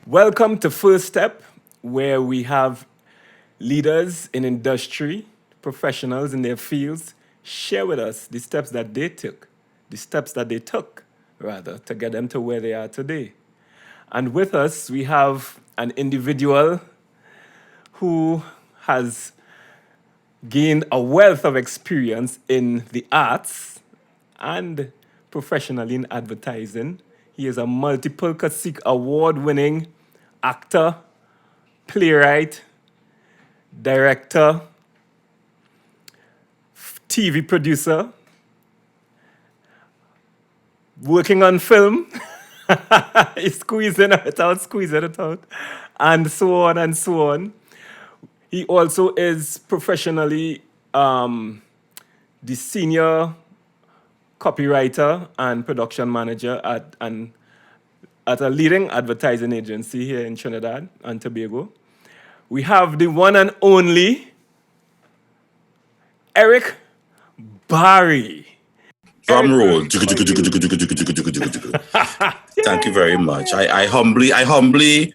Welcome to First Step, where we have leaders in industry, professionals in their fields, share with us the steps that they took, rather, to get them to where they are today. And with us, we have an individual who has gained a wealth of experience in the arts and professionally in advertising. He is a multiple Kasik award winning actor, playwright, director, TV producer, working on film. He's squeezing it out, and so on and so on. He also is professionally the senior copywriter and production manager at a leading advertising agency here in Trinidad and Tobago. We have the one and only Eric Barry. Drum Eric roll. Barry, Thank you very much. I humbly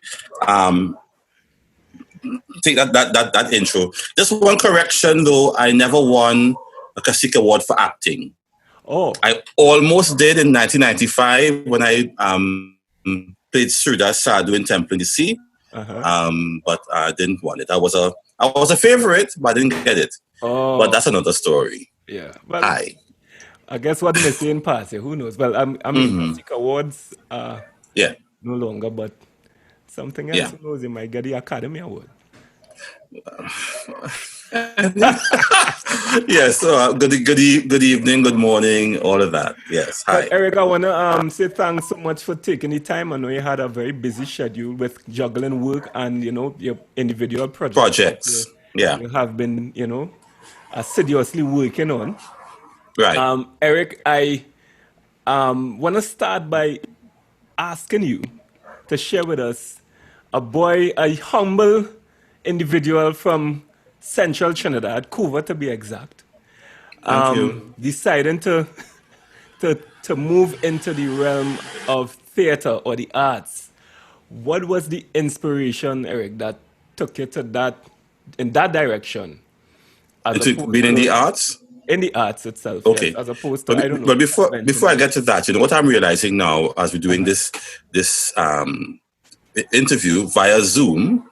take that intro. Just one correction though, I never won a Kasika Award for acting. Oh, I almost did in 1995 when I played Sridhar Sadhu in Temple in the Sea. But I didn't want it. I was a favorite, but I didn't get it. oh, But that's another story. yeah. Well, Hi. I guess what they say in past, who knows? Well, I mean, Kasika Awards Yeah. no longer, but something else, Yeah. who knows, you might get the Academy Award. Yes. So good evening, good morning, all of that. Yes. Hi. But Eric, I want to say thanks so much for taking the time. I know you had a very busy schedule with juggling work and, your individual projects that Projects. Yeah. you have been, assiduously working on. Right. Eric, I want to start by asking you to share with us a humble individual from Central Trinidad, Couva to be exact, Thank you. deciding to move into the realm of theater or the arts. What was the inspiration, Eric, that took you to in that direction, as It's opposed been in the to arts. in the arts itself, yes, Okay. as opposed to, I don't But know, before I get to that, what I'm realizing now as we're doing this interview via Zoom,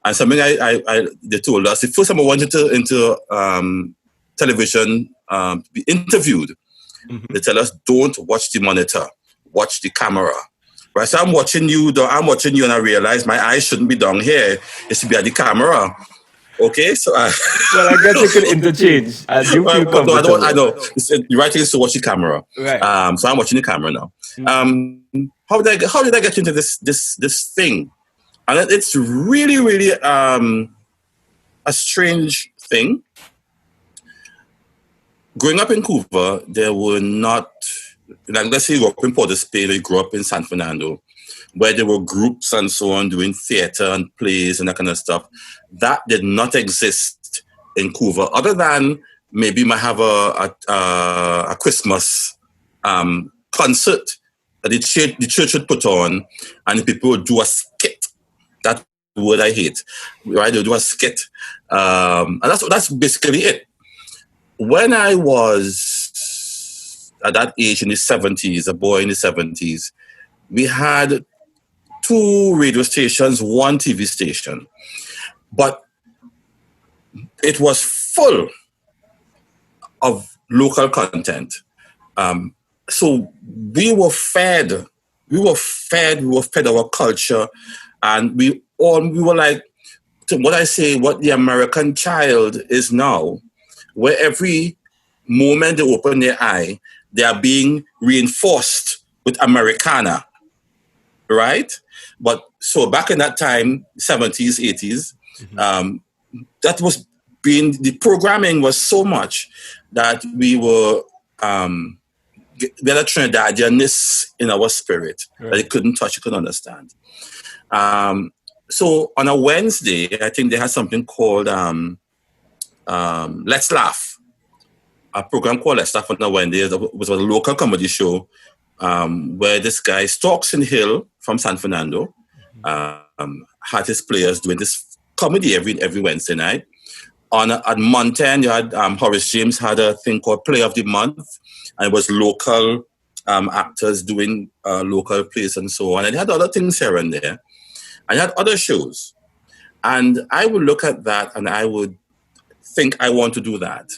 and something they told us the first time I went into television to be interviewed, they tell us don't watch the monitor, watch the camera. Right, so I'm watching you, and I realize my eyes shouldn't be down here; it should be at the camera. Okay, so well, I guess you can interchange as you feel but no, I don't. I comfortable. know. The right thing is to watch the camera. Right. So I'm watching the camera now. How did I get into this thing? And it's really a strange thing. Growing up in Cuba, there were not, like, let's say you grew up in Port of Spain or you grew up in San Fernando, where there were groups and so on doing theater and plays and that kind of stuff. That did not exist in Cuba, other than maybe you might have a Christmas concert that the church would put on, and the people would do a skit. That word I hate, right? They'll do a skit, and that's basically it. When I was at that age in the 70s, a boy in the 70s, we had 2 radio stations, 1 TV station, but it was full of local content. So we were fed our culture, and we were like, what the American child is now, where every moment they open their eye, they are being reinforced with Americana, right? But so back in that time, 70s, 80s, that was the programming was so much that we had a Trinidadianness in our spirit that you couldn't touch, you couldn't understand. So on a Wednesday, I think they had something called Let's Laugh, a program called Let's Laugh on a Wednesday. It was a local comedy show where this guy, Stalks and Hill from San Fernando, had his players doing this comedy every Wednesday night. At month end, you had Horace James had a thing called Play of the Month, and it was local actors doing local plays and so on. And they had other things here and there. And you had other shows. And I would look at that and I would think I want to do that.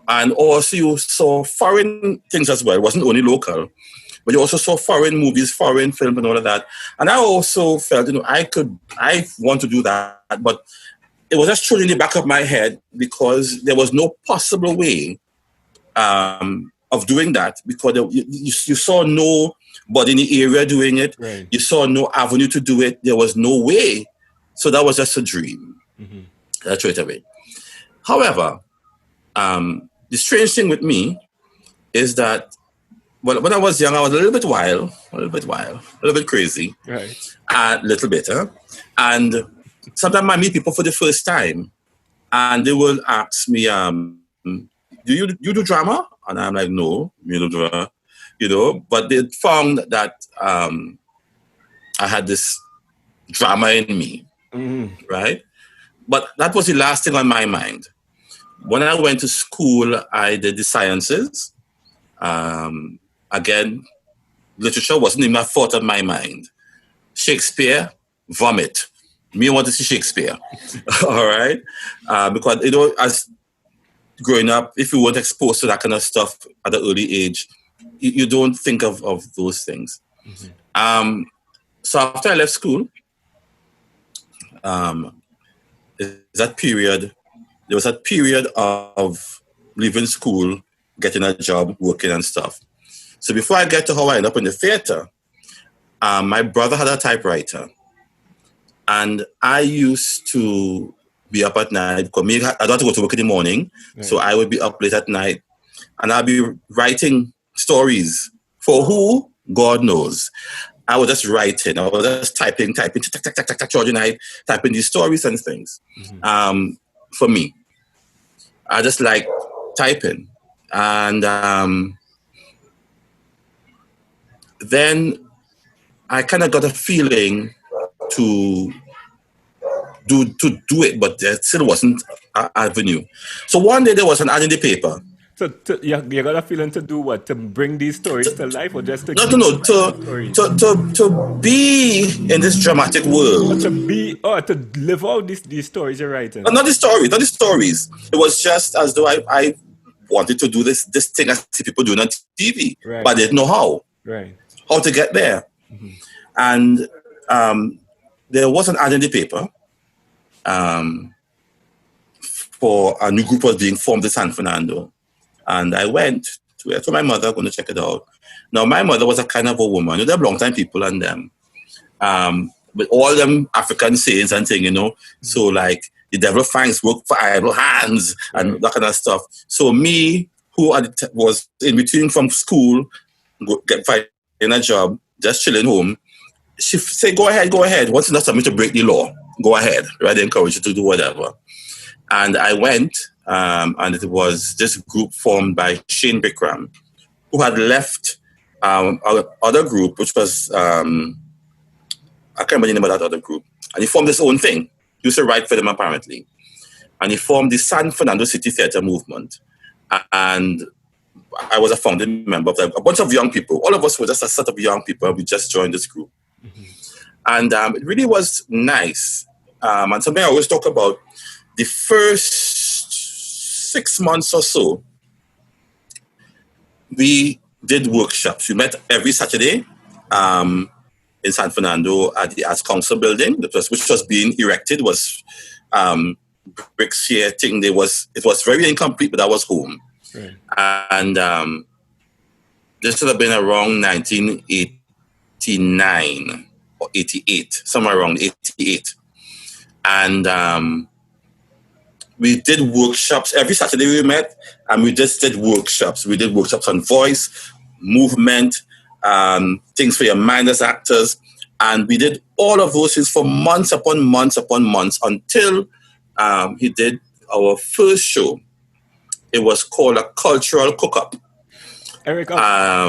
And also you saw foreign things as well. It wasn't only local, but you also saw foreign movies, foreign film and all of that. And I also felt, I want to do that, but it was just truly in the back of my head because there was no possible way of doing that because you saw nobody in the area doing it. Right. You saw no avenue to do it. There was no way. So that was just a dream. That's right away. However, the strange thing with me is that when I was young, I was a little bit wild, a little bit crazy. Right. A little bit. And sometimes I meet people for the first time and they will ask me, do you do drama? And I'm like, no, you don't drama, but they found that I had this drama in me, right? But that was the last thing on my mind. When I went to school, I did the sciences. Again, literature wasn't even a thought of my mind. Shakespeare, vomit. Me want to see Shakespeare. All right? Because, as growing up, if you weren't exposed to that kind of stuff at an early age, you don't think of those things. So after I left school, there was that period of leaving school, getting a job, working and stuff. So before I get to how I ended up in the theater, my brother had a typewriter. And I used to be up at night because I don't have to go to work in the morning. Right. So I would be up late at night and I'd be writing stories. For who? God knows. I was just writing. I was just typing, throughout the night, typing these stories and things. For me, I just like typing. And then I kind of got a feeling to do it, but there still wasn't an avenue. So one day there was an ad in the paper. So you got a feeling to do what? To bring these stories to life, or just to to be in this dramatic world. To live out these stories you're writing. Not the stories. It was just as though I wanted to do this thing I see people doing on TV, right. But I didn't know how. Right. How to get there. And there was an ad in the paper for a new group was being formed in San Fernando. And I went to my mother, going to check it out. Now, my mother was a kind of a woman. They're long-time people and them. With all them African sayings and things, So, like, the devil finds work for idle hands and that kind of stuff. So, me, who was in between from school, finding a job, just chilling home, she said, go ahead. Once it's not something to break the law, go ahead. Right? They encourage you to do whatever. And I went, and it was this group formed by Shane Bikram, who had left our other group, which was, I can't remember the name of that other group. And he formed his own thing. He used to write for them, apparently. And he formed the San Fernando City Theatre Movement. And I was a founding member of that. A bunch of young people. All of us were just a set of young people. We just joined this group. And it really was nice. And something I always talk about, the first 6 months or so, we did workshops. We met every Saturday in San Fernando at the Arts Council building, which was being erected. Was bricks here thing. It was very incomplete, but I was home. Right. And this would have been around 1989 or 88, somewhere around 88. And we did workshops. Every Saturday we met, and we just did workshops. We did workshops on voice, movement, things for your mind as actors. And we did all of those things for months upon months upon months until he did our first show. It was called a cultural cook-up. Eric, I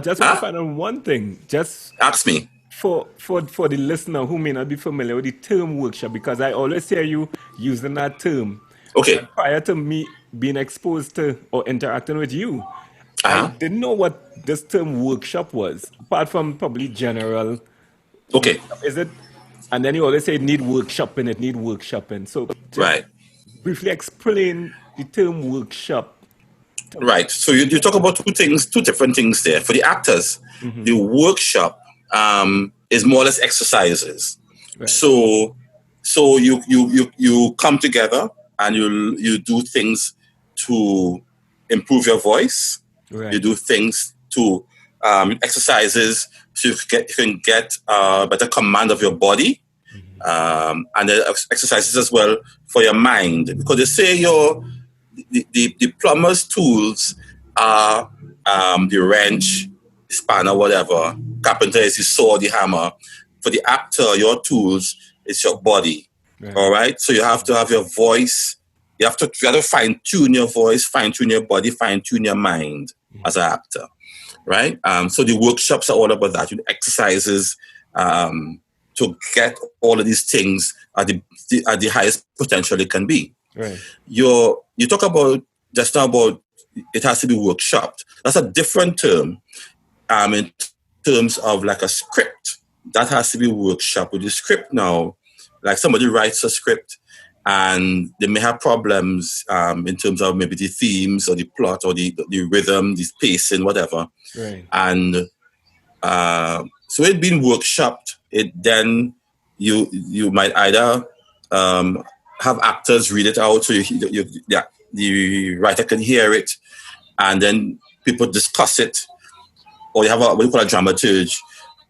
just want to find out one thing. Just ask me. For the listener who may not be familiar with the term workshop, because I always hear you using that term, Okay. and prior to me being exposed to or interacting with you, I Uh-huh. didn't know what this term workshop was, apart from probably general Okay. workshop. Is it? And then you always say need workshopping, it need workshopping. So just Right. briefly explain the term workshop to me. Right. So you talk about two things, two different things there. For the actors, the workshop is more or less exercises. Right, So you come together and you do things to improve your voice. You right, do things to exercises so you can get better command of your body, and then exercises as well for your mind, because they say the plumber's tools are the wrench, the spanner, whatever. Carpenter is the saw, the hammer. For the actor, your tools is your body. right, All right. So you have to have your voice. You have to fine tune your voice, fine tune your body, fine tune your mind as an actor. Right. So the workshops are all about that. Exercises to get all of these things at the highest potential it can be. right, You talk about just now about it has to be workshopped. That's a different term in terms of like a script. That has to be workshopped. With the script now, like somebody writes a script and they may have problems in terms of maybe the themes or the plot or the rhythm, the pacing, whatever. right, And so it being workshopped, it then you might either have actors read it out so yeah, the writer can hear it, and then people discuss it, or you have what we call a dramaturge,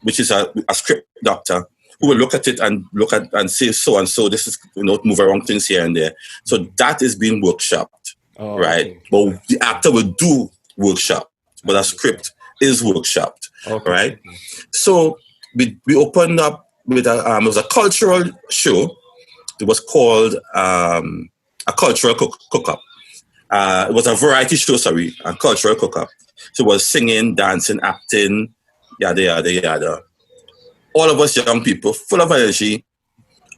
which is a script doctor who will look at it and look at and say so and so. This is move around things here and there. So that is being workshopped, Oh, right? okay. But the actor will do workshop, but a Understand. script is workshopped, Okay, right? okay. So we opened up with it was a cultural show. It was called a cultural cook-up. It was a variety show, sorry, a cultural cook-up. So it was singing, dancing, acting, yada, yada, yada. All of us young people, full of energy,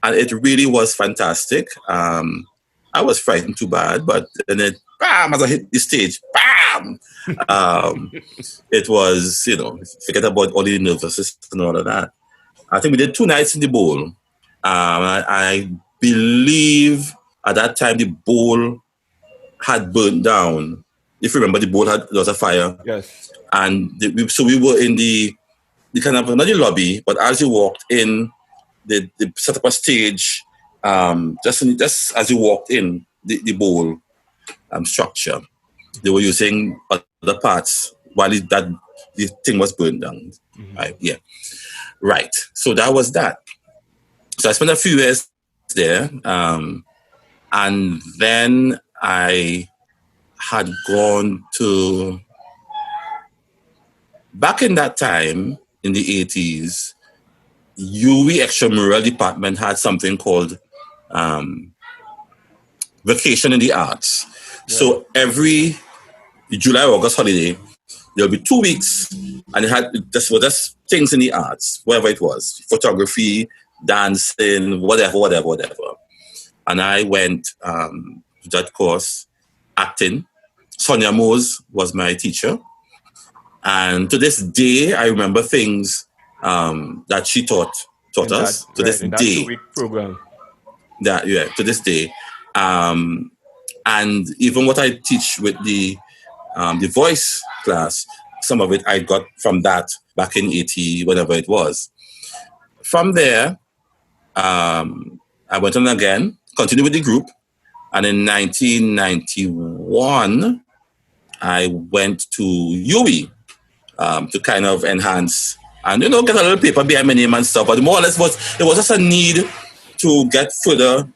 and it really was fantastic. I was frightened too bad, but then bam, as I hit the stage, bam! Um, it was, forget about all the nervousness and all of that. I think we did 2 nights in the bowl. I believe at that time the bowl had burnt down. If you remember, there was a fire, Yes. and so we were in the kind of not the lobby, but as you walked in, they set up a stage just as you walked in the bowl structure. They were using other parts while the thing was burned down. Right? Yeah. Right. So that was that. So I spent a few years there, and then I had gone to back in that time in the 80s. UWI extramural department had something called vacation in the arts. Right. So every July August holiday, there'll be 2 weeks, and it had just things in the arts, whatever it was, photography, dancing, whatever. And I went to that course, acting. Sonia Mose was my teacher, and to this day, I remember things that she taught In that us. To right this in that day, 2 week program. to this day, and even what I teach with the voice class, some of it I got from that back in 80, whatever it was. From there, I went on again, continued with the group, and in 1991, I went to UWI to kind of enhance and get a little paper behind my name and stuff. But more or less, it was just a need to get further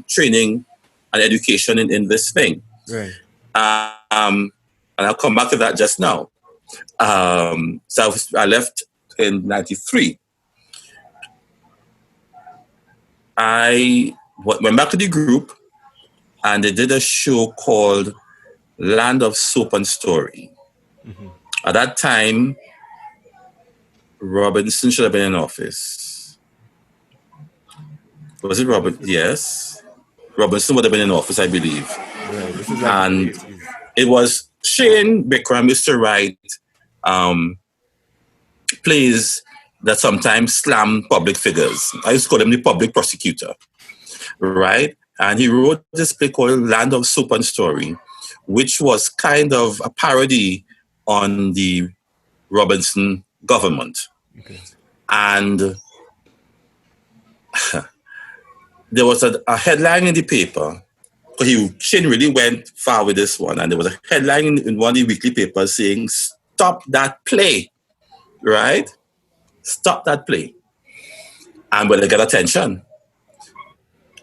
training and education in this thing. Right. And I'll come back to that just now. So I left in 93. I went back to the group, and they did a show called Land of Soap and Story. At that time, Robinson should have been in office. Was it Robert? Yes. Robinson would have been in office, I believe. Right. This is like in the And 80s. it was Shane Bikram used to write um, plays that sometimes slam public figures. I used to call him the public prosecutor, right? And he wrote this play called Land of Soap and Story, which was kind of a parody on the Robinson government. Okay. And there was a headline in the paper, because Shane really went far with this one, and there was a headline in one of the weekly papers saying, "Stop that play," right? Stop that play. And well, they got attention.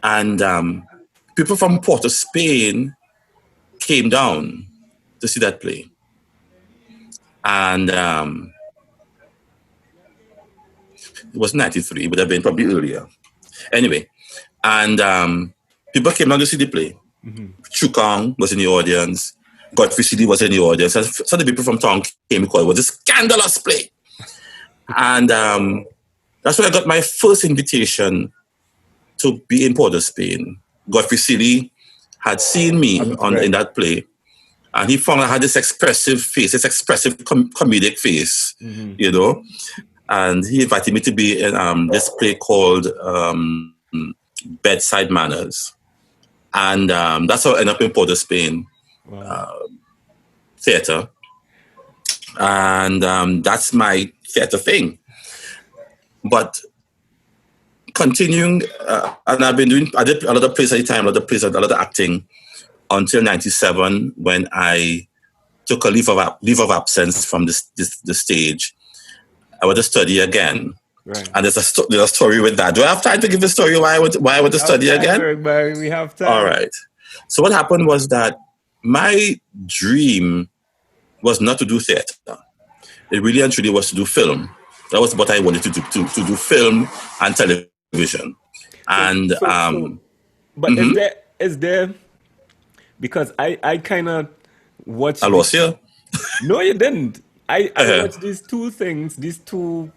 And people from Port of Spain came down to see that play. And it was 93, it would have been probably earlier. Anyway, and people came down to see the play. Chukang was in the audience. Godfrey CD was in the audience. And some of the people from town came because it was a scandalous play. And that's when I got my first invitation to be in Port of Spain. Godfrey Seeley had seen me in that play, and he found I had this expressive face, this expressive comedic face, you know. And he invited me to be in this play called Bedside Manners. And that's how I ended up in Port of Spain theatre. And that's my theatre thing. But continuing, and I did a lot of plays at the time, a lot of acting until 97 when I took a leave of absence from the stage. I went to study again. Right. And there's a story with that. Do I have time to give the story why I went to study again? Everybody, we have time. All right. So what happened was that my dream was not to do theatre. It really and truly was to do film. That was what I wanted to do, to do film and television. And but is there because I kind of watched. I lost you. No, you didn't. I watched these two things, these two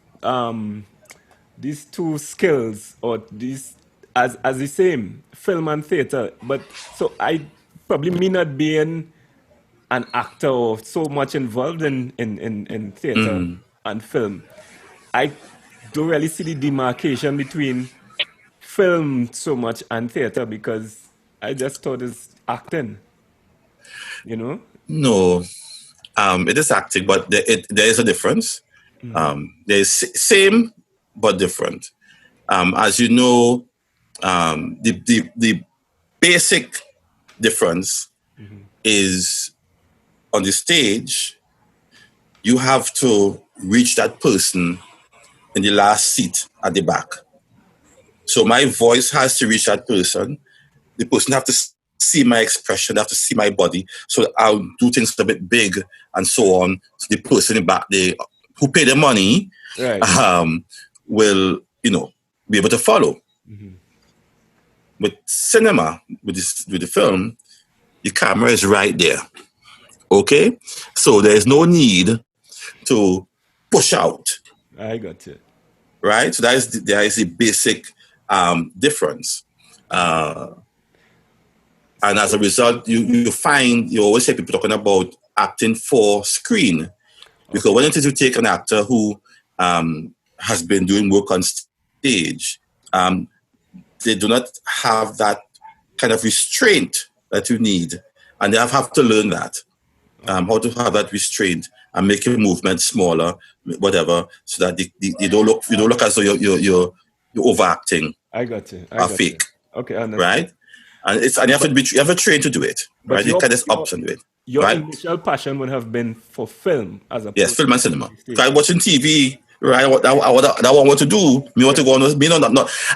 skills, or these as the same, film and theater. But so I probably me not being an actor or so much involved in theater and film, I don't really see the demarcation between film so much and theater, because I just thought it's acting, you know? No, it is acting, but there is a difference. There's same but different. As you know, the basic difference is on the stage, you have to reach that person in the last seat at the back. So my voice has to reach that person. The person have to see my expression, they have to see my body. So I'll do things a bit big and so on. So the person in the back, who pay the money, will, be able to follow. With cinema, with the film, the camera is right there. Okay? So there's no need to push out. I got it. Right? So there is the basic difference. And as a result, you always hear people talking about acting for screen. Because when it is you take an actor who has been doing work on stage, they do not have that kind of restraint that you need. And they have to learn that, how to have that restraint and make your movement smaller, whatever, so that you don't look as though you're overacting. I got you. Fake. Okay, I understand. Right? And you have to train to do it. But right? You can't just opt and do it. Your right? initial passion would have been for film as a film and cinema. Because watching TV, right? That I want to do. Me want to go on.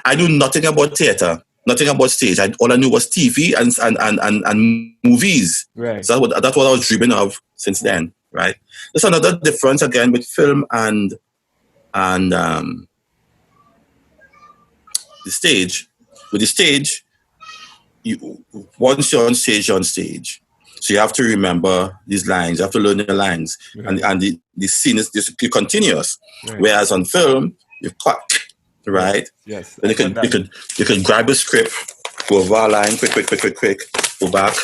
I knew nothing about theater, nothing about stage. All I knew was TV and movies. Right. So that's what I was dreaming of since then. Right. There's another difference again with film and the stage. With the stage, once you're on stage, So you have to remember these lines. You have to learn the lines, Right. and the scene is just continuous. Right. Whereas on film, you cut, Yes. right? Yes. Then I've done that. you could grab a script, go over a line, quick, go back,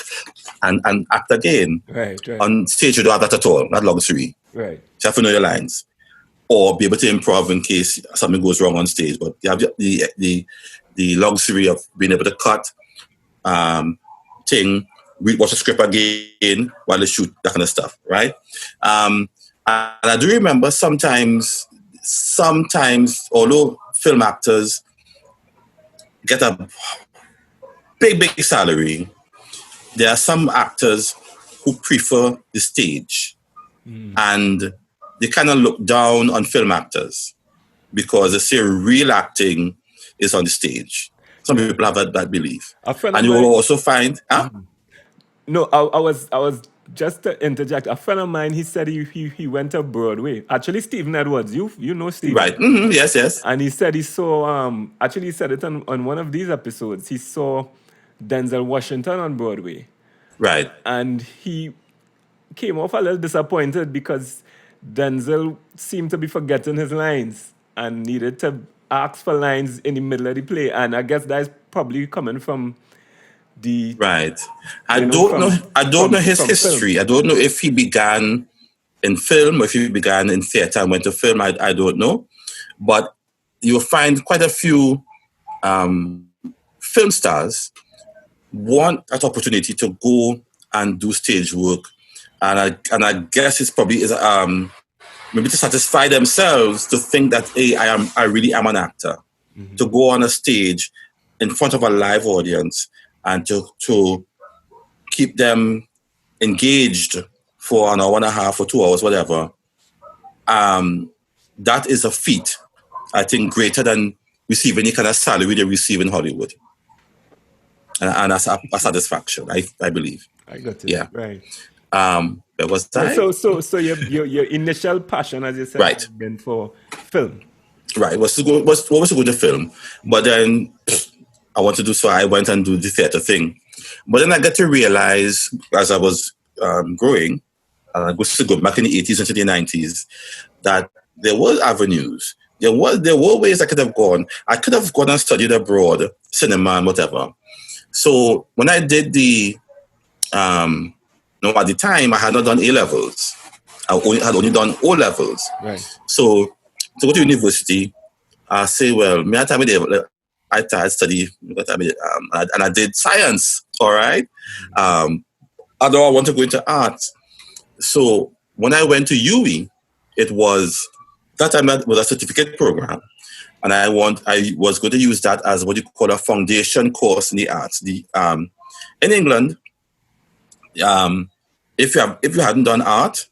and act again. Right. Right. On stage, you don't have that at all. Not luxury. Right. You have to know your lines, or be able to improv in case something goes wrong on stage. But you have the luxury of being able to cut, watch the script again while they shoot, that kind of stuff, right? And I do remember sometimes, although film actors get a big salary, there are some actors who prefer the stage, and they kind of look down on film actors because they say real acting is on the stage. Some people have that belief. A friend of And you will mine. also find, No, I was just to interject. A friend of mine, he said he went to Broadway. Actually, Stephen Edwards. You know Stephen. right, yes, And he said he saw actually he said it on one of these episodes. He saw Denzel Washington on Broadway. right, And he came off a little disappointed because Denzel seemed to be forgetting his lines and needed to ask for lines in the middle of the play. And I guess that is probably coming from the right. from I don't know his film. history. I don't know if he began in film or if he began in theater and went to film. I don't know. But you'll find quite a few film stars want that opportunity to go and do stage work, and I guess it's probably is maybe to satisfy themselves to think that hey, I really am an actor, to go on a stage in front of a live audience and to keep them engaged for an hour and a half or 2 hours, whatever. That is a feat, I think, greater than receiving any kind of salary they receive in Hollywood. And that's a satisfaction, I believe. I got it. Yeah. Right. Where was that? So your initial passion, as you said, Right. has been for film. Right. Was to go to film. But then I wanted to do so I went and do the theater thing. But then I got to realize as I was growing, and I was to go back in the 80s into the 90s, that there were avenues. There were ways I could have gone. I could have gone and studied abroad, cinema and whatever. So when I did the at the time I had not done A levels. I had only done O levels. Right. So to go to university, I say, well, me I time I study, and I did science. All right. Although I want to go into art. So when I went to UWI, it was that time that was a certificate program. And I was going to use that as what you call a foundation course in the arts. In England, if you hadn't done art,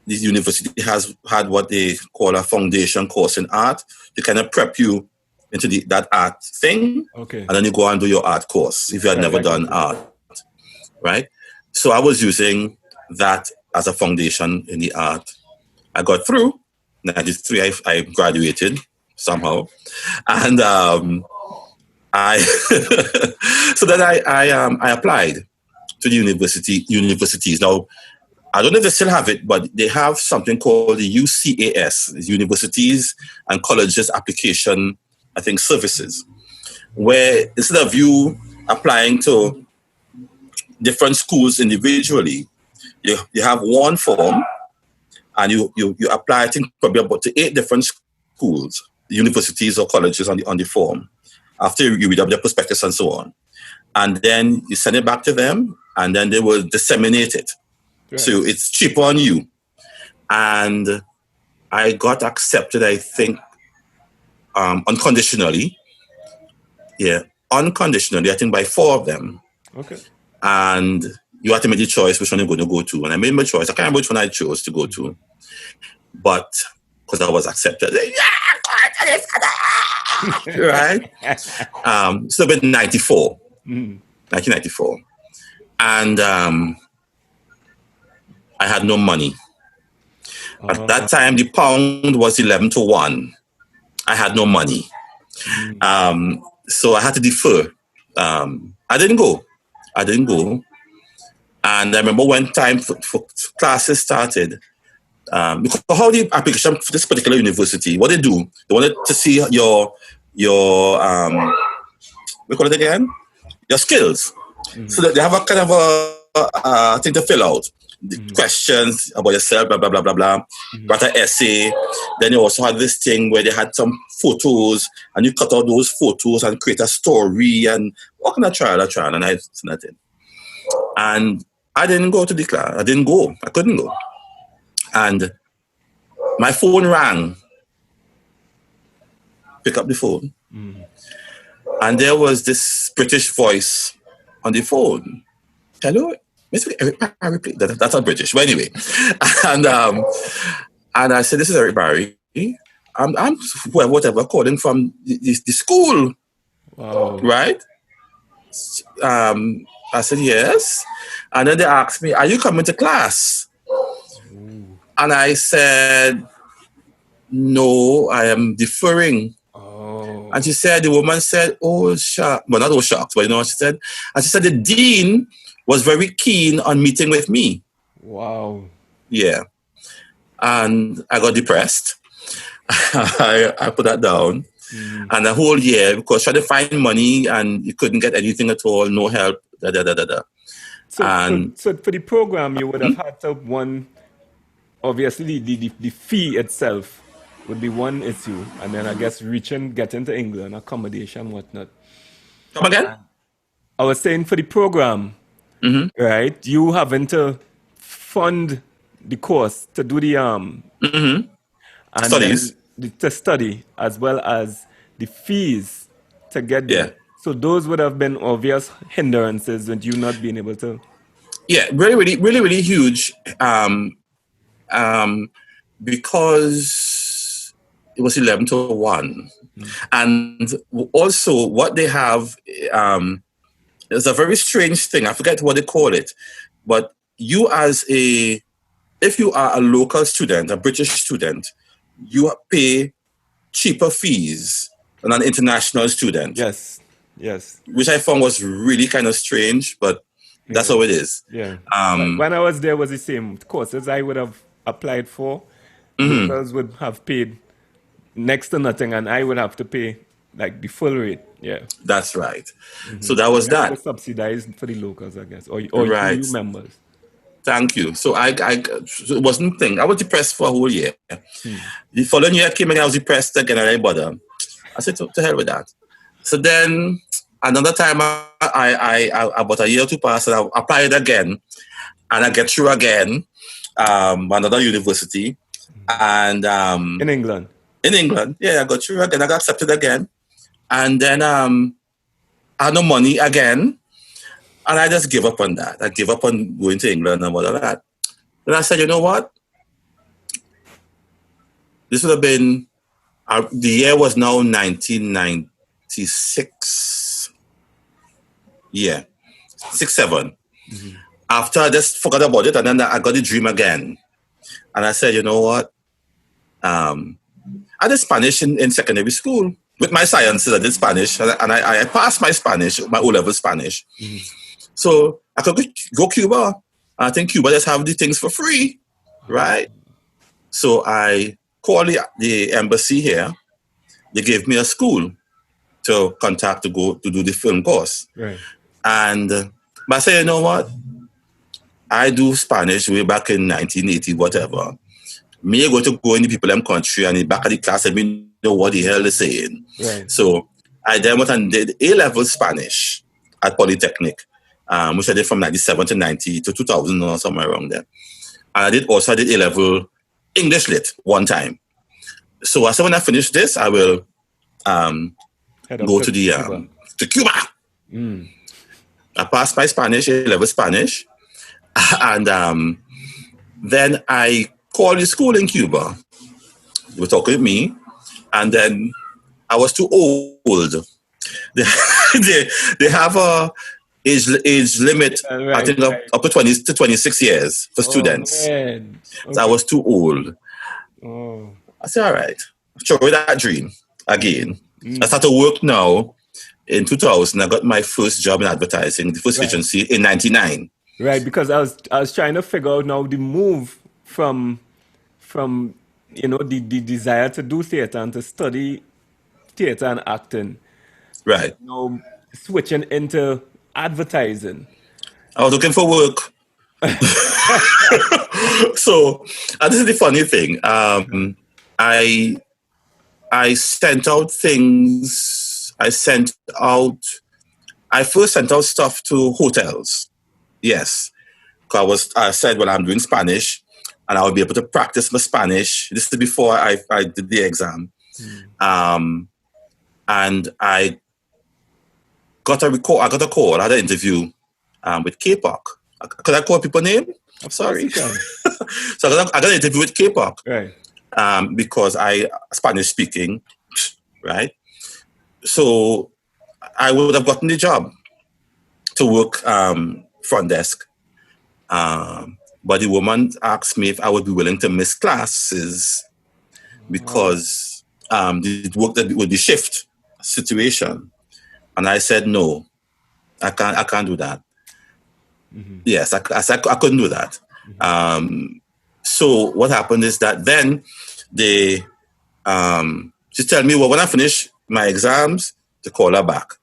the university has had what they call a foundation course in art to kind of prep you into that art thing. Okay. And then you go and do your art course if you had never done art, right? So I was using that as a foundation in the art. I got through. 93, I graduated somehow, and I so then I applied to the universities. Now I don't know if they still have it, but they have something called the UCAS, Universities and Colleges Application, I think, Services, where instead of you applying to different schools individually, you have one form. And you apply, I think, probably about to 8 different schools, universities or colleges on the form. After you read up their prospectus and so on. And then you send it back to them, and then they will disseminate it. Right. So it's cheaper on you. And I got accepted, I think, unconditionally. Yeah, unconditionally, I think by 4 of them. Okay. And you have to make the choice which one you're going to go to. And I made my choice. I can't remember which one I chose to go to. But because I was accepted. Right? So about 94. 1994. And I had no money. At that time, the pound was 11 to 1. I had no money. So I had to defer. I didn't go. And I remember when time for classes started, because how the application for this particular university, what they do, they wanted to see your we call it again, your skills. So that they have a kind of a thing to fill out. The questions about yourself, blah, blah, blah, blah, blah. Got an essay. Then you also had this thing where they had some photos and you cut out those photos and create a story and what kind of trial, and I did nothing. And I didn't go to the class. I didn't go. I couldn't go. And my phone rang. Pick up the phone. And there was this British voice on the phone. Hello, Mr. Eric Barry. That's not British, but anyway. And I said, "This is Eric Barry. I'm whatever calling from the school, Wow. right?" I said yes, and then they asked me, "Are you coming to class?" And I said, "No, I am deferring." Oh. And the woman said, "Oh, shucks." Well, not oh, shucks, but you know what she said? And she said, the dean was very keen on meeting with me. Wow. Yeah. And I got depressed. I put that down. And the whole year, because trying to find money and you couldn't get anything at all, no help, So for the program, you would have had to obviously the fee itself would be one issue, and then I guess getting to England, accommodation, whatnot. Come again? I was saying for the program, right? You having to fund the course to do the and Studies. then to study, as well as the fees to get there. Yeah. So those would have been obvious hindrances with you not being able to. Yeah, really, really, really, really huge. Because it was 11 to 1. And also what they have is a very strange thing. I forget what they call it. But if you are a local student, a British student, you pay cheaper fees than an international student. Yes. Which I found was really kind of strange, but that's how it is. Yeah. When I was there, was the same courses I would have applied for. Locals would have paid next to nothing, and I would have to pay like the full rate. Yeah. That's right. So that was that. Subsidized for the locals, I guess, or Right. you members. Thank you. So so it wasn't a thing. I was depressed for a whole year. The following year came and I was depressed again, and I didn't bother. I said, to hell with that. So then another time, I about a year or two passed, and I applied again, and I get through again, another university, and in England. In England, yeah, I got through again. I got accepted again, and then I had no money again. And I just gave up on that. I gave up on going to England and all of that. Then I said, you know what? This would have been, the year was now 1996. Yeah, 6-7. After I just forgot about it, and then I got the dream again. And I said, you know what? I did Spanish in secondary school. With my sciences, I did Spanish. And I passed my Spanish, my O-level Spanish. So I could go Cuba. I think Cuba just have the things for free, right? So I called the embassy here. They gave me a school to contact to go to do the film course. Right. And but I said, you know what? I do Spanish way back in 1980, whatever. Me go to go in the people in country and in the back of the class and me know what the hell they're saying. Right. So I then went and did A-level Spanish at Polytechnic. Which I did from 97 to 90 to 2000 or somewhere around there. And I did A-level English Lit one time. So I said when I finish this, I will go to Cuba. I passed my Spanish, A-level Spanish. And then I called the school in Cuba. They were talking with me. And then I was too old. They have a age limit, right, I think up to 20 to 26 years for students. Okay. So I was too old. I said, all right, throw away that dream again. I started to work now in 2000. I got my first job in advertising, the first agency in 99. Right, because I was trying to figure out now the move from the desire to do theater and to study theater and acting, Right. now switching into advertising. I was looking for work. So, and this is the funny thing. I I sent out things. I first sent out stuff to hotels. Yes. I said, well, I'm doing Spanish and I'll be able to practice my Spanish. This is before I did the exam. Mm. And I got a call. I had an interview with K-Pop. Could I call people name? Of course Sorry. you can. So I got an interview with K-Pop Right. because I Spanish speaking, right? So I would have gotten the job to work front desk. But the woman asked me if I would be willing to miss classes because the work that would be shift situation. And I said, no, I can't do that. Mm-hmm. Yes, I couldn't do that. So what happened is that then they she told me, well, when I finish my exams, to call her back.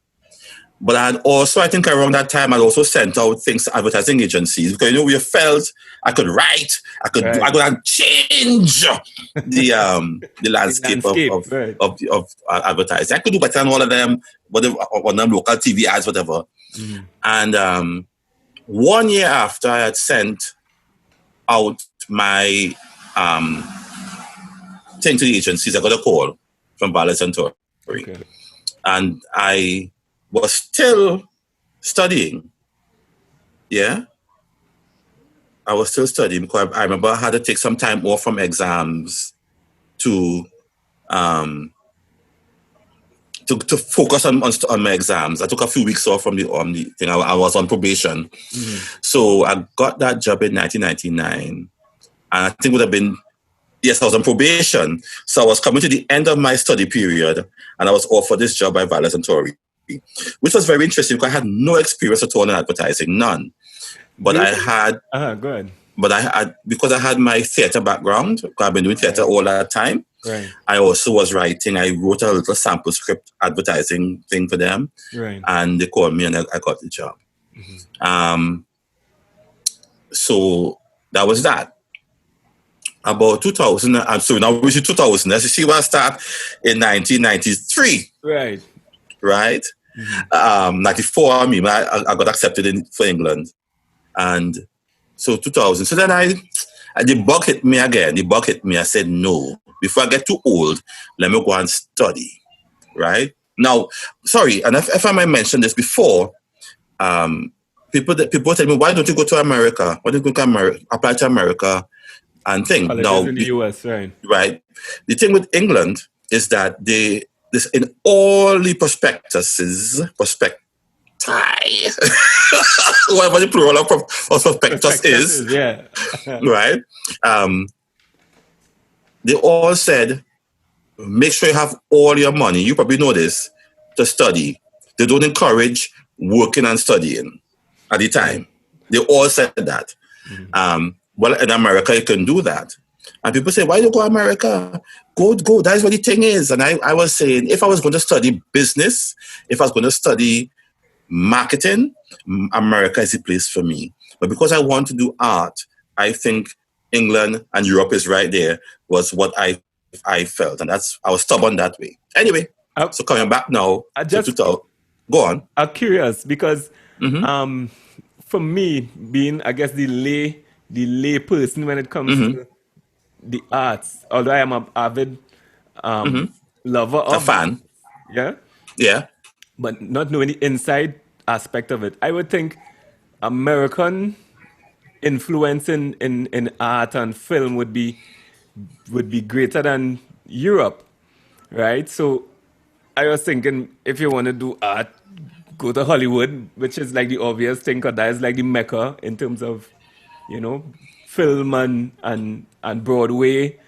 But I had also, I think around that time, I'd also sent out things to advertising agencies because we felt I could write, I could change the landscape right. of advertising. I could do better than all of them, whatever, on them local TV ads, whatever. Mm-hmm. And 1 year after I had sent out my thing to the agencies, I got a call from Valet Centauri. Okay. And I was still studying. Yeah. I was still studying because I remember I had to take some time off from exams to focus on my exams. I took a few weeks off from the thing. I was on probation. Mm-hmm. So I got that job in 1999. And I think it would have been, yes, I was on probation. So I was coming to the end of my study period and I was offered this job by Valet Centauri, which was very interesting because I had no experience at all in advertising, none. But I had, go ahead. But I had, because I had my theater background, because I've been doing theater all that time. Right. I also was writing. I wrote a little sample script advertising thing for them. Right. And they called me and I got the job. Mm-hmm. So that was that. About 2000, and so now we see 2000. As you see, I start in 1993. Right. Right? Mm-hmm. 94, I got accepted for England. And so 2000. So then the bug hit me again. The bug hit me. I said, no, before I get too old, let me go and study. Right? Now, sorry, and if I might mention this before, people tell me, why don't you go to America? Why don't you go to apply to America and thing? Now, in the US, right? Right. The thing with England is that this in all the prospectuses, whatever the plural of prospectus is, yeah. Right? They all said, make sure you have all your money, you probably know this, to study. They don't encourage working and studying at the time. They all said that. Mm-hmm. Well, in America, you can do that. And people say, why do you go to America? Go. That is what the thing is. And I was saying, if I was going to study business, if I was going to study marketing, America is the place for me. But because I want to do art, I think England and Europe is right there, was what I felt. And I was stubborn that way. Anyway, so coming back now, go on. I'm curious because for me, being, I guess, the lay person when it comes to the arts, although I am an avid lover of a fan. Yeah. But not knowing the inside aspect of it. I would think American influence in art and film would be greater than Europe, right? So I was thinking, if you want to do art, go to Hollywood, which is like the obvious thing, because that is like the mecca in terms of, film and Broadway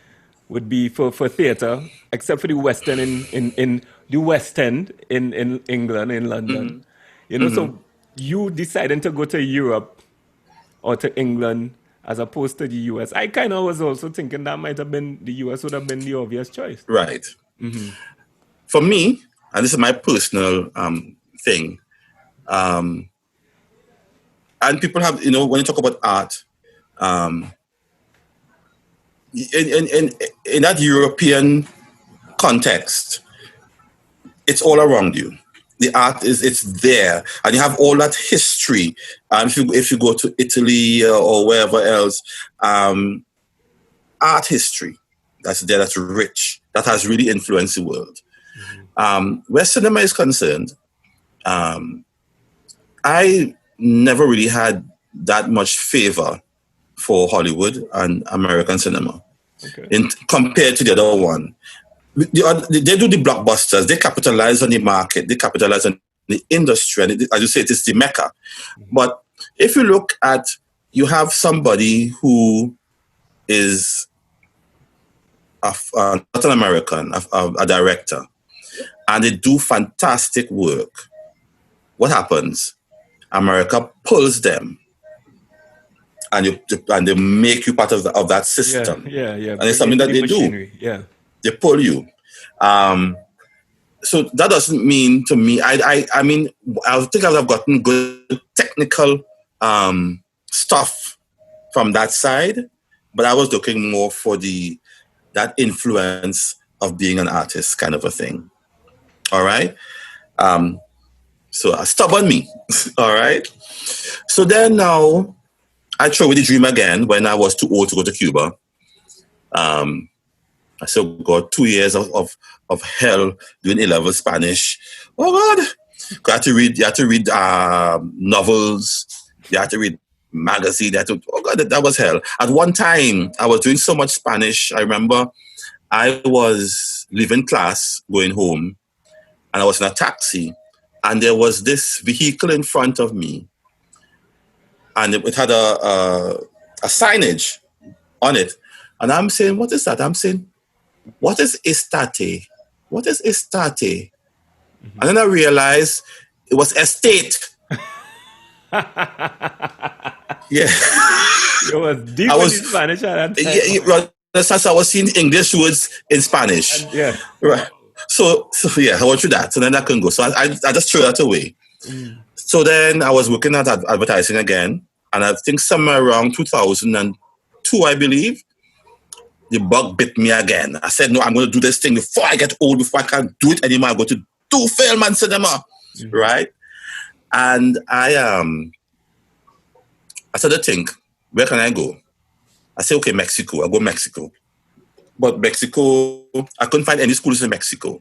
would be for theater, except for the West End in the West End in England, in London. So you deciding to go to Europe, or to England as opposed to the US. I kind of was also thinking that might have been the US would have been the obvious choice. Right. For me, and this is my personal thing, and people have, when you talk about art, in that European context, it's all around you. The art it's there, and you have all that history. If you go to Italy or wherever else, art history that's there, that's rich, that has really influenced the world. Where cinema is concerned, I never really had that much favor for Hollywood and American cinema, compared to the other one. They do the blockbusters. They capitalize on the market. They capitalize on the industry. And as you say, it is the mecca. But if you look at, you have somebody who is not an American, a director, and they do fantastic work. What happens? America pulls them, and they make you part of that system. Yeah. And it's something that they machinery. do. Yeah. They pull you. So that doesn't mean to me, I mean, I think I've gotten good technical stuff from that side, but I was looking more for that influence of being an artist kind of a thing. All right? So stubborn me. All right? So then now, I throw away the dream again when I was too old to go to Cuba. I still got 2 years of hell doing A-level Spanish. Oh God! You had to read novels. You had to read magazines. Oh God, that was hell. At one time, I was doing so much Spanish. I remember I was leaving class, going home, and I was in a taxi, and there was this vehicle in front of me, and it had a signage on it, and I'm saying, "What is that?" I'm saying, "What is estate? What is estate?" And then I realized it was estate. Yeah. It was deep in Spanish at that time. Yeah, so I was seeing English words in Spanish. Yeah. Right. So yeah, I went through that. So then I couldn't go. So I just threw that away. So then I was working at advertising again. And I think somewhere around 2002, I believe, the bug bit me again. I said, no, I'm going to do this thing before I get old, before I can't do it anymore. I'm going to do film and cinema, right? And I started to think, where can I go? I said, okay, Mexico. I'll go Mexico. But Mexico, I couldn't find any schools in Mexico.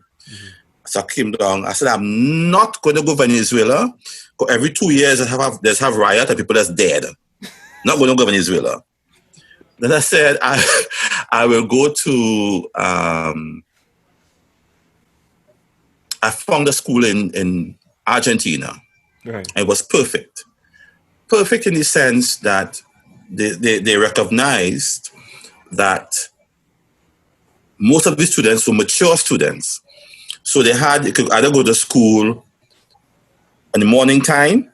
So I came down. I said, I'm not going to go Venezuela. Because every 2 years, there's have riot and people that's dead. Not going to go Venezuela. Then I said, I will go to, I found a school in Argentina. Right. It was perfect. Perfect in the sense that they recognized that most of the students were mature students. So they could either go to school in the morning time,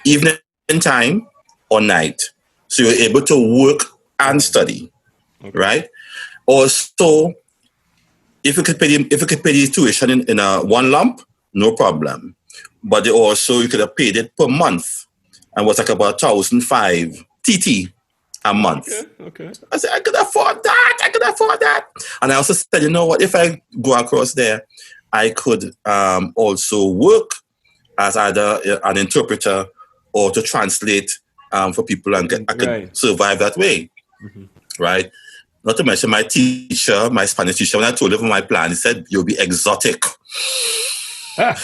evening time, or night. So you're able to work and study, right? Also, if you could pay the tuition in a one lump, no problem. But you could have paid it per month, and was like about 1,500 TT a month. Okay. I said, I could afford that. And I also said, you know what, if I go across there, I could also work as either an interpreter or to translate for people, and I could survive that way, right? Not to mention my teacher, my Spanish teacher, when I told him my plan, he said, you'll be exotic. There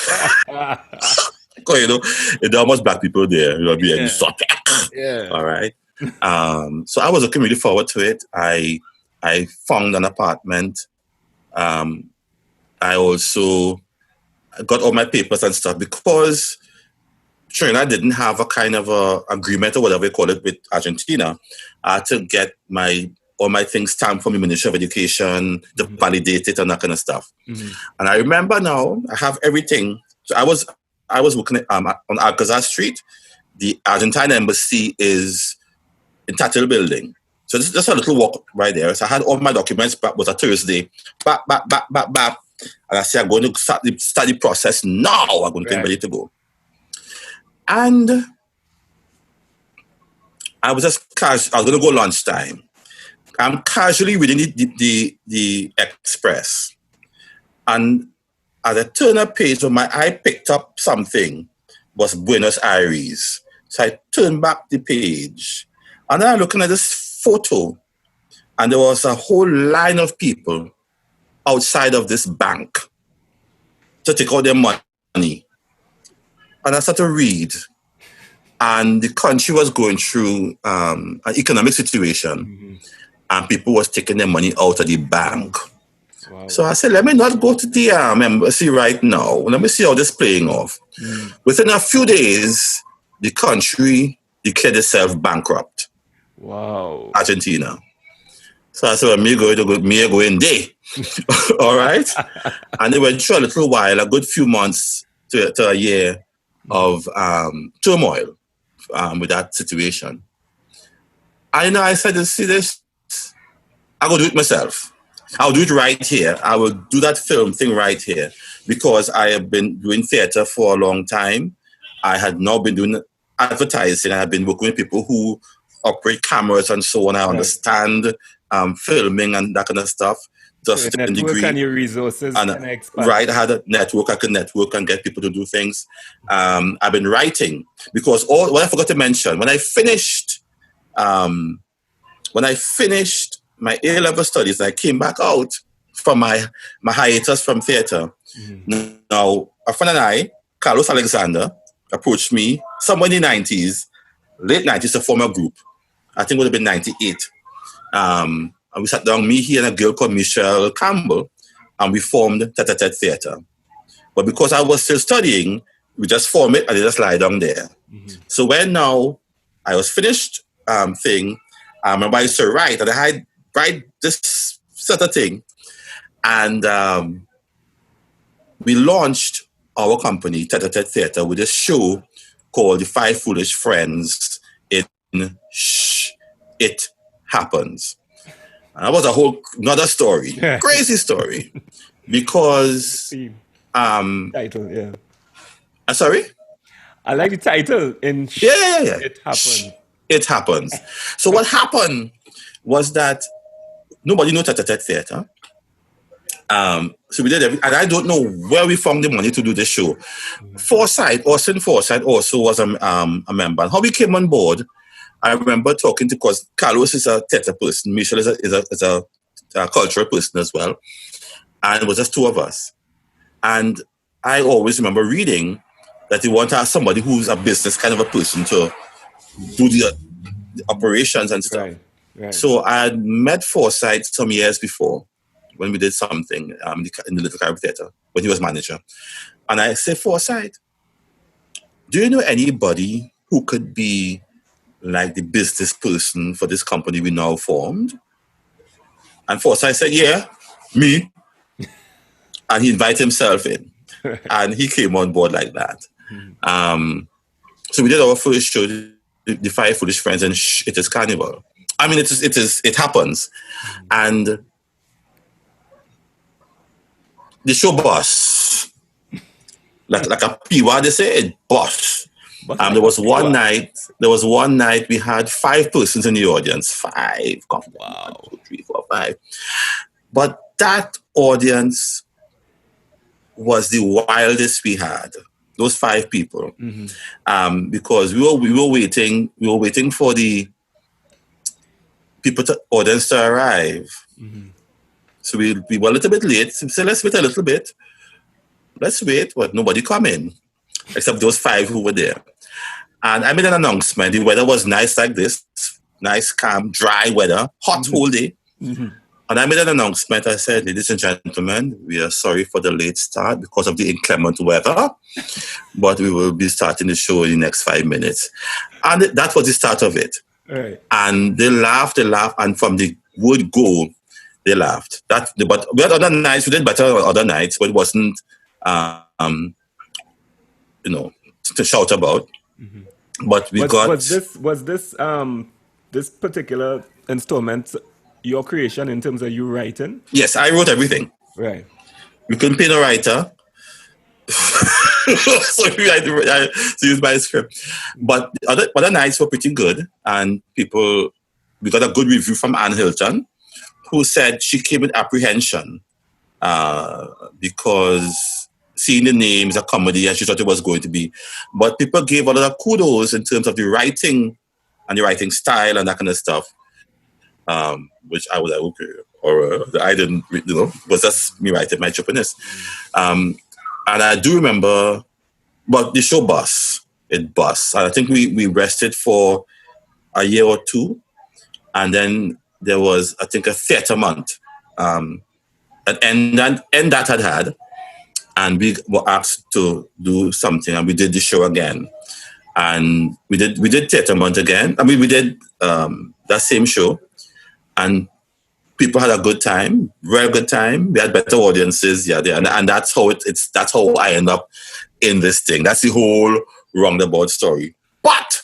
are much black people there. You'll be exotic. Yeah. All right. So I was looking really forward to it. I found an apartment. I also got all my papers and stuff because Trinidad didn't have a kind of a agreement or whatever you call it with Argentina. I had to get all my things stamped from the Ministry of Education to validate it and that kind of stuff. And I remember now I have everything. So I was working on Alcazar Street. the Argentine embassy is in Tattle building. So this is just a little walk right there. So I had all my documents, but it was a Thursday. Back. And I said, I'm going to start the study process now. I'm going to get ready to go. And I was going to go lunchtime. I'm casually reading the Express. And as I turned a page, when my eye picked up something, was Buenos Aires. So I turned back the page. And then I'm looking at this photo. And there was a whole line of people outside of this bank to take out their money. And I started to read. And the country was going through an economic situation. And people was taking their money out of the bank. Wow. So I said, let me not go to the embassy right now. Let me see how this playing off. Within a few days, the country declared itself bankrupt. Wow. Argentina. So I said, well, me going there. All right. And they went through a little while, a good few months to a year of turmoil with that situation. I said, see this, I will do it myself. I'll do it right here. I will do that film thing right here because I have been doing theater for a long time. I had now been doing advertising. I have been working with people who operate cameras and so on. I understand filming and that kind of stuff. Just to a degree. And your resources and, right, I had a network. I could network and get people to do things. I've been writing because what I forgot to mention, when I finished my A-level studies, I came back out from my hiatus from theater. Now, a friend and I, Carlos Alexander, approached me somewhere in the 90s, late 90s, to form a group. I think it would have been 98. And we sat down, me, he, and a girl called Michelle Campbell, and we formed Tete Theater. But because I was still studying, we just formed it and they just lie down there. So when now I was finished thing, I remember I used to write, and I write this sort of thing. And we launched our company, Tete Theater, with a show called The Five Foolish Friends in Shh, It Happens. And that was a whole another story, crazy story, because title, yeah. Sorry? I like the title. In yeah. It Happens. It Happens. So what happened was that nobody knew Tete Theater. So we did everything, and I don't know where we found the money to do the show. Austin Forsyth also was a member. And how we came on board, I remember talking to, because Carlos is a theater person, Michelle is a cultural person as well, and it was just two of us. And I always remember reading that they want to have somebody who's a business kind of a person to do the operations and stuff. Right. So I had met Forsyth some years before when we did something in the Little Caribbean Theater when he was manager. And I said, Forsyth, do you know anybody who could be like the business person for this company we now formed? And Forsyth said, yeah, me. And he invited himself in. And he came on board like that. So we did our first show, The Five Foolish Friends, and It Is Carnival. I mean, it happens. And the show bus, like a P1, they say, it bus. There was one night we had 5 persons in the audience. 5. Wow. 1, 2, 3, 4, 5. But that audience was the wildest we had. Those 5 people, because we were waiting for the audience to arrive. So we were a little bit late. So we said, let's wait a little bit. Let's wait, but nobody come in except those 5 who were there. And I made an announcement. The weather was nice like this, nice, calm, dry weather, hot whole day. And I made an announcement. I said, ladies and gentlemen, we are sorry for the late start because of the inclement weather, but we will be starting the show in the next 5 minutes. And that was the start of it. Right. And they laughed, and from the word go, they laughed. But we had other nights, we did better other nights, but it wasn't, to shout about. But we got, this particular installment your creation in terms of you writing? yes, I wrote everything. Right. We couldn't pay no writer. So I use my script. But the other nights were pretty good. And we got a good review from Anne Hilton, who said she came with apprehension because seeing the name is a comedy and she thought it was going to be. But people gave a lot of kudos in terms of the writing and the writing style and that kind of stuff, which I was like, okay. Or I didn't, was just me writing my trippiness. And I do remember, but the show bust. It bust. And I think we rested for a year or two. And then there was, I think, a theatre month that that had. And we were asked to do something, and we did the show again. And we did theatre month again. I mean, we did that same show. And people had a good time, very good time. We had better audiences, and that's how that's how I end up in this thing. That's the whole roundabout story. But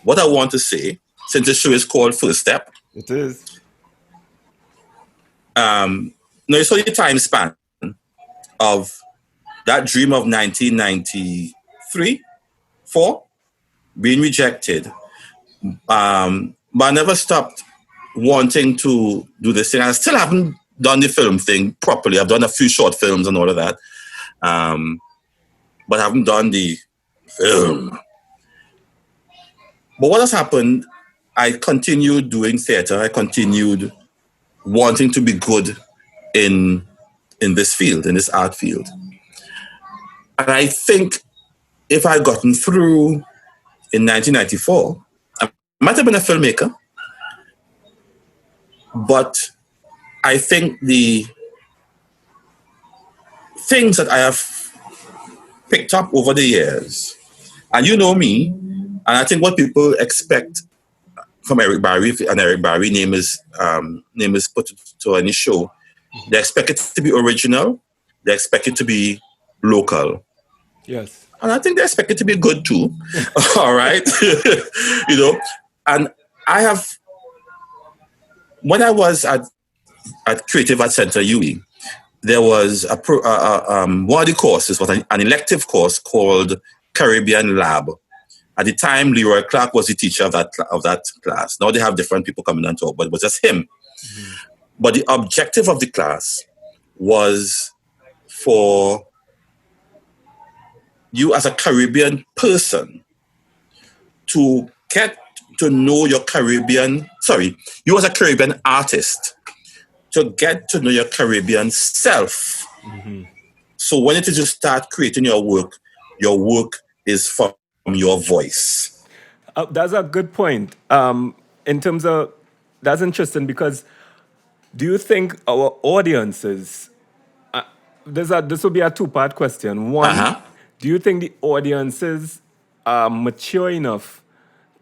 what I want to say, since the show is called First Step, it is. Now you saw the time span of that dream of 1993, 4 being rejected. But I never stopped wanting to do this thing. I still haven't done the film thing properly. I've done a few short films and all of that, but I haven't done the film. But what has happened, I continued doing theatre. I continued wanting to be good in this field, in this art field. And I think if I had gotten through in 1994, I might have been a filmmaker. But I think the things that I have picked up over the years, and you know me, and I think what people expect from Eric Barry, and Eric Barry name is put to any show, they expect it to be original, they expect it to be local. Yes. And I think they expect it to be good too. All right. And I have, when I was at Creative Arts Center UE, there was one of the courses was an elective course called Caribbean Lab. At the time, Leroy Clark was the teacher of that class. Now they have different people coming on top, but it was just him. Mm-hmm. But the objective of the class was for you as a Caribbean person to get to know your you as a Caribbean artist, to get to know your Caribbean self. Mm-hmm. So when it is you start creating your work is from your voice. That's a good point. In terms of, that's interesting because do you think our audiences, this will be a two-part question. One, do you think the audiences are mature enough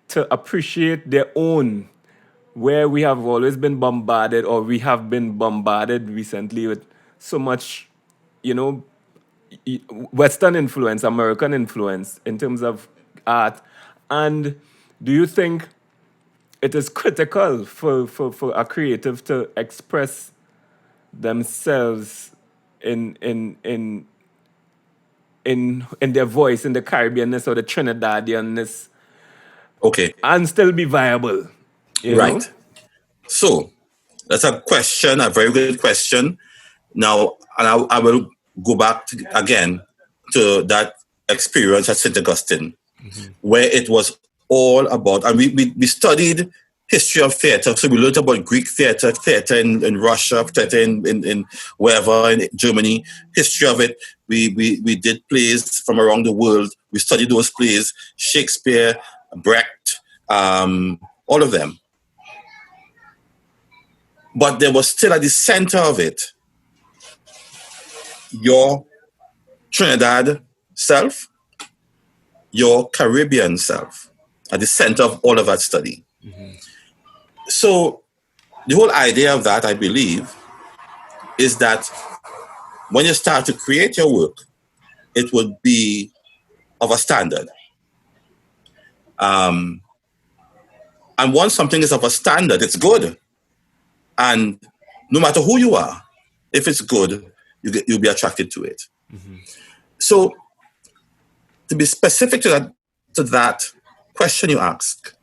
to appreciate their own, where we have always been bombarded, or we have been bombarded recently with so much, Western influence, American influence in terms of art? And do you think it is critical for a creative to express themselves in their voice, in the Caribbeanness or the Trinidadianness, okay, and still be viable? Right. Know? So that's a question, a very good question. Now, and I will go back again to that experience at St. Augustine, mm-hmm. where it was all about, and we studied history of theatre. So we learned about Greek theatre in Russia, theatre in wherever, in Germany, history of it. We did plays from around the world. We studied those plays, Shakespeare, Brecht, all of them. But there was still at the center of it, your Trinidad self, your Caribbean self, at the center of all of that study. Mm-hmm. So the whole idea of that, I believe, is that when you start to create your work, it would be of a standard. Um, and once something is of a standard, it's good. And no matter who you are, if it's good, you'll be attracted to it. So to be specific to that question you ask,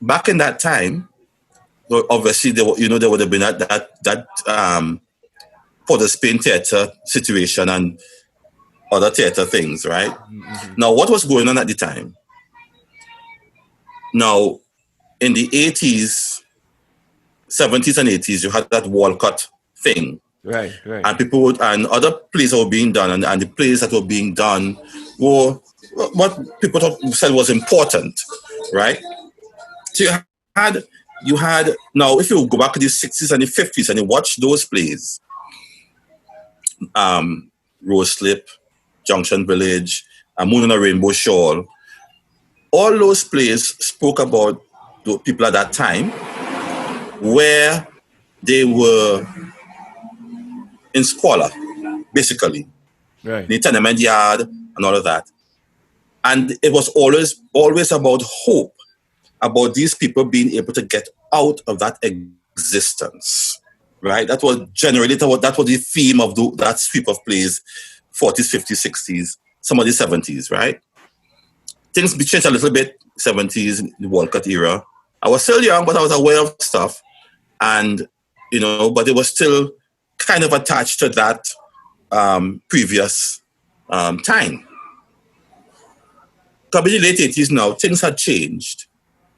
back in that time, obviously there would have been that for the Spain theatre situation and other theatre things, right? Now, what was going on at the time? Now, in the 80s, 70s and 80s, you had that Walcott thing. Right. And other plays were being done, and the plays that were being done were what people said was important, right? So you had now, if you go back to the 60s and the 50s and you watch those plays, Rose Slip, Junction Village, Moon on a Rainbow Shawl, all those plays spoke about the people at that time where they were in squalor, basically. Right. The tenement yard and all of that. And it was always about hope, about these people being able to get out of that existence, right? That was generally, that was the theme of that sweep of plays, 40s, 50s, 60s, some of the 70s, right? Things changed a little bit, 70s, the Walcott era. I was still young, but I was aware of stuff. And, but it was still kind of attached to that previous time. But in the late 80s now, things had changed.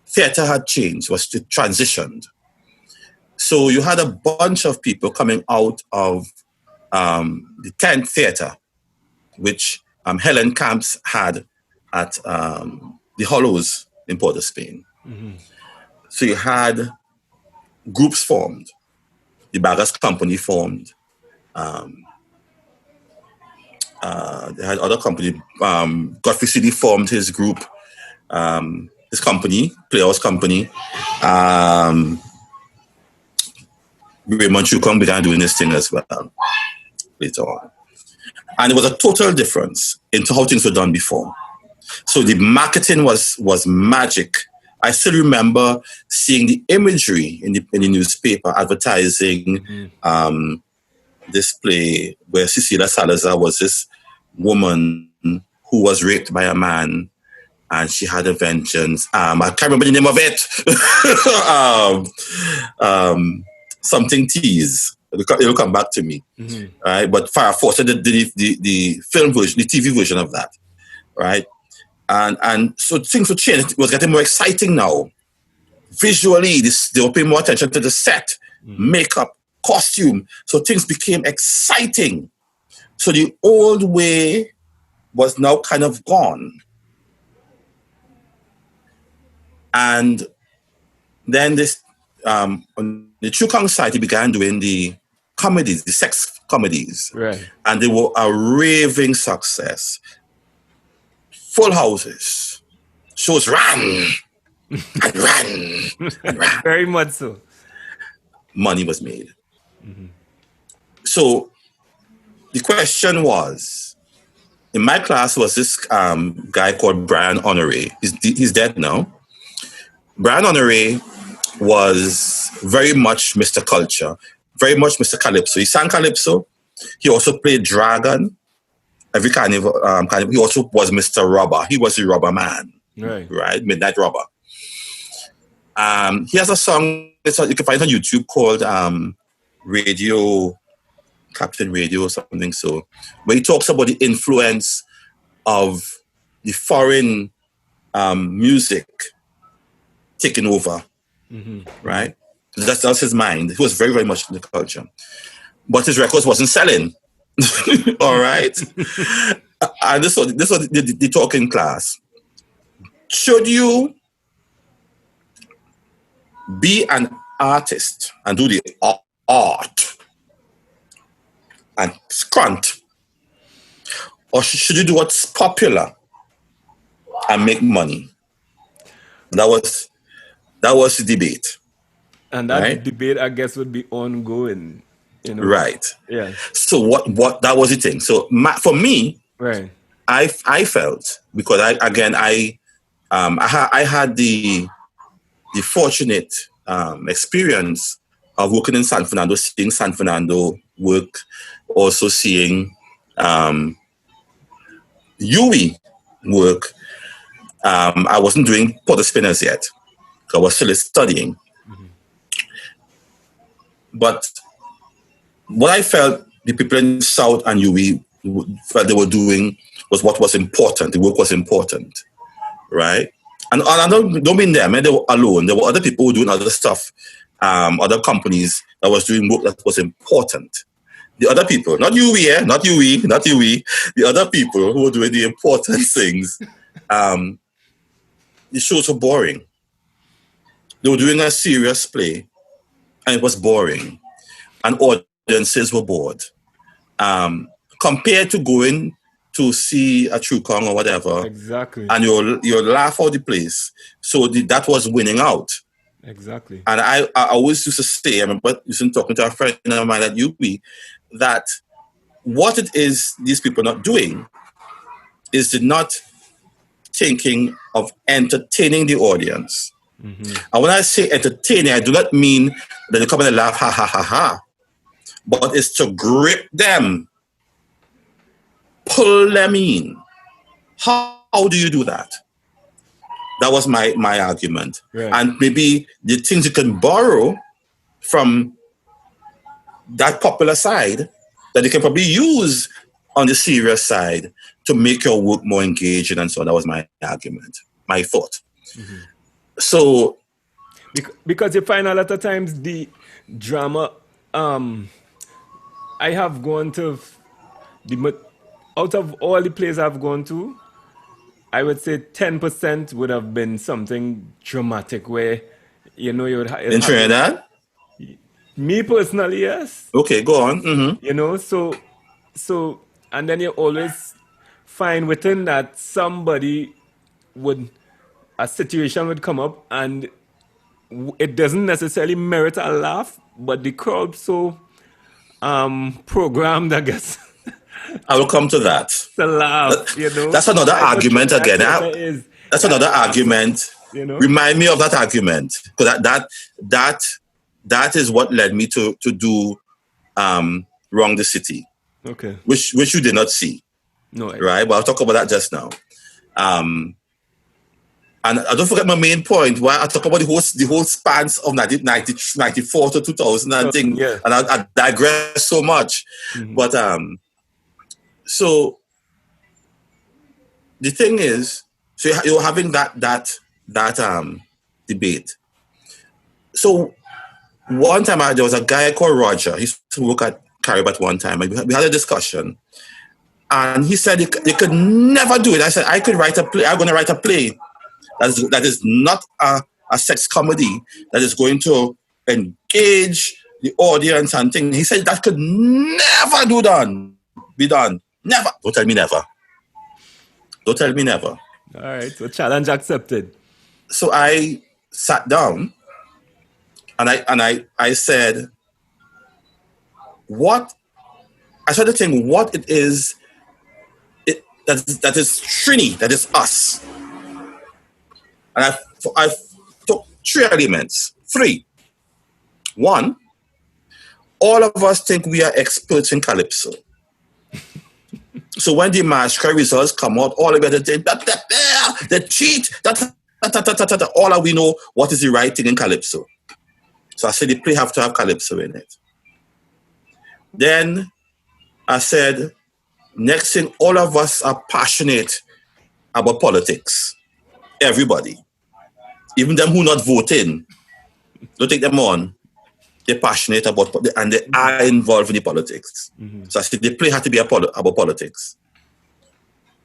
Theatre had changed, it transitioned. So you had a bunch of people coming out of the 10th Theatre, which Helen Camps had at the Hollows in Port of Spain. So you had groups formed. The Baggers Company formed. They had other company. Godfrey City formed his group, his company, Playhouse Company. Raymond Chukong began doing this thing as well later on. And it was a total difference into how things were done before. So the marketing was magic. I still remember seeing the imagery in the newspaper advertising this play where Cecilia Salazar was this woman who was raped by a man and she had a vengeance. I can't remember the name of it. Something tease. It'll come back to me. Right? But Fire Force did the film version, the TV version of that. Right? And so things would change. It was getting more exciting now. Visually, they were paying more attention to the set, makeup, costume. So things became exciting. So the old way was now kind of gone. And then this, on the Chukang side, he began doing the comedies, the sex comedies. Right. And they were a raving success. Full houses. Shows ran and ran and ran. Very much so. Money was made. So the question was, in my class was this guy called Brian Honoré. He's dead now. Brian Honoré was very much Mr. Culture, very much Mr. Calypso. He sang Calypso. He also played Dragon. Every carnival, he also was Mr. Rubber. He was the rubber man. Right? Midnight Rubber. He has a song, you can find it on YouTube, called Captain Radio or something so, where he talks about the influence of the foreign music taking over, right? That's his mind. He was very, very much in the culture. But his records wasn't selling. All right? And this was the talking class. Should you be an artist and do the art and scrunt, or should you do what's popular and make money? That was the debate. And that debate, I guess, would be ongoing. Right. Yeah. So what that was the thing. So for me, right, I felt, because I had the fortunate experience of working in San Fernando, seeing San Fernando work, also seeing Yui work. I wasn't doing Porter Spinners yet. I was still studying. Mm-hmm. But what I felt the people in South and Yui felt they were doing was what was important. The work was important, right? And I don't mean them, they were alone. There were other people doing other stuff, other companies that was doing work that was important. The other people, not Yui, not Yui, the other people who were doing the important things, the shows were boring. They were doing a serious play, and it was boring, and audiences were bored. Compared to going to see a True Kong or whatever, Exactly. and you'll laugh out the place. So that was winning out. Exactly. And I always used to say, I remember talking to a friend of mine at UP, that what it is these people are not doing is they're not thinking of entertaining the audience. Mm-hmm. And when I say entertaining, I do not mean that they come and laugh, ha, ha, ha, ha. But it's to grip them, pull them in. How do you do that? That was my argument. Right. And maybe the things you can borrow from that popular side that you can probably use on the serious side to make your work more engaging, and so that was my argument, my thought. Mm-hmm. So because you find a lot of times the drama, I have gone to out of all the plays I've gone to, I would say 10% would have been something dramatic where, you would in Trinidad? Me personally, yes. Okay, go on. Mm-hmm. So, and then you always find within that a situation would come up and it doesn't necessarily merit a laugh, but the crowd so programmed, I guess. I will come to that. To laugh, That's another argument again. That's another argument. Remind me of that argument, because that is what led me to do Wrong the City. Okay. Which you did not see. No. Right? But I'll talk about that just now. And I don't forget my main point, where I talk about the whole spans of 1994 to 2000 and thing. Yeah. And I digress so much. Mm-hmm. But so the thing is, so you're having that debate. So one time there was a guy called Roger. He used to work at Caribat one time. And we had a discussion. And he said they could never do it. I said, I could write a play. I'm going to write a play that is not a sex comedy, that is going to engage the audience and things. He said that could never be done. Never. Don't tell me never. Don't tell me never. All right. So challenge accepted. So I sat down and I said, what? I started to think what it is that is Trini, that is us. And I took 3 elements. 3. 1, all of us think we are experts in calypso. So when the masquerade results come out, all of us think they cheat, all of we know what is the right thing in calypso. So I said the play have to have calypso in it. Then I said, next thing, all of us are passionate about politics. Everybody. Even them who not voting, don't take them on. They're passionate about and they are involved in the politics. Mm-hmm. So I said the play had to be about politics.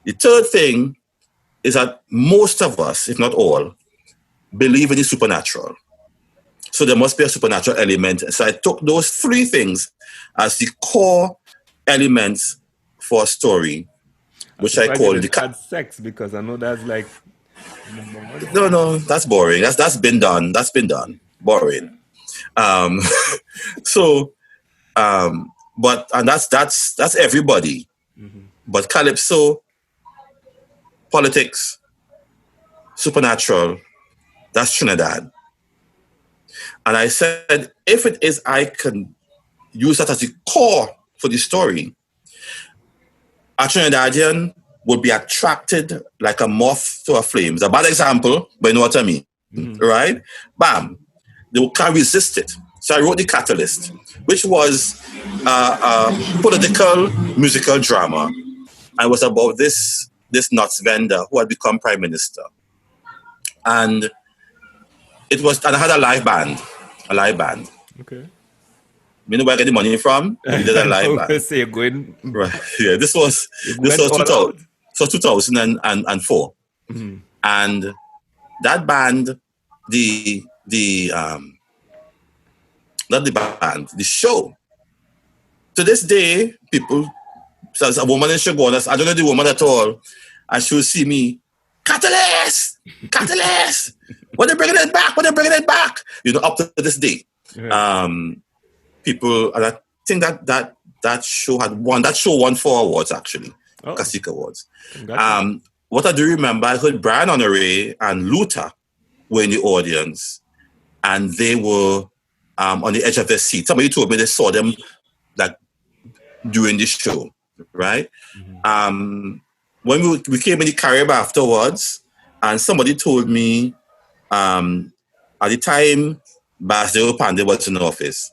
The third thing is that most of us, if not all, believe in the supernatural. So there must be a supernatural element. So I took those 3 things as the core elements for a story, which I call the sex, because I know that's like no, that's boring. That's been done. Boring. But that's everybody. Mm-hmm. But calypso politics, supernatural, that's Trinidad. And I said, if it is, I can use that as the core for the story. A Trinidadian would be attracted like a moth to a flame. It's a bad example, but you know what I mean, right? Bam. They can't resist it. So I wrote The Catalyst, which was a political musical drama. And it was about this nuts vendor who had become prime minister. And I had a live band. Okay. You know where I get the money from? We did a live band. Say you're going, Right. Yeah, this was all out. 2004. And that band, not the band, the show. To this day, people, there's a woman in Shogunas, I don't know the woman at all, and she will see me, Catalyst! When they're bringing it back. You know, up to this day. Right. People, and I think that show won 4 awards actually, Kasika Awards. What I do remember, I heard Brian Honoré and Luther were in the audience, and they were on the edge of their seat. Somebody told me they saw them like during the show, right? When we came in the Caribbean afterwards, and somebody told me at the time Basdeo Pandey was in office,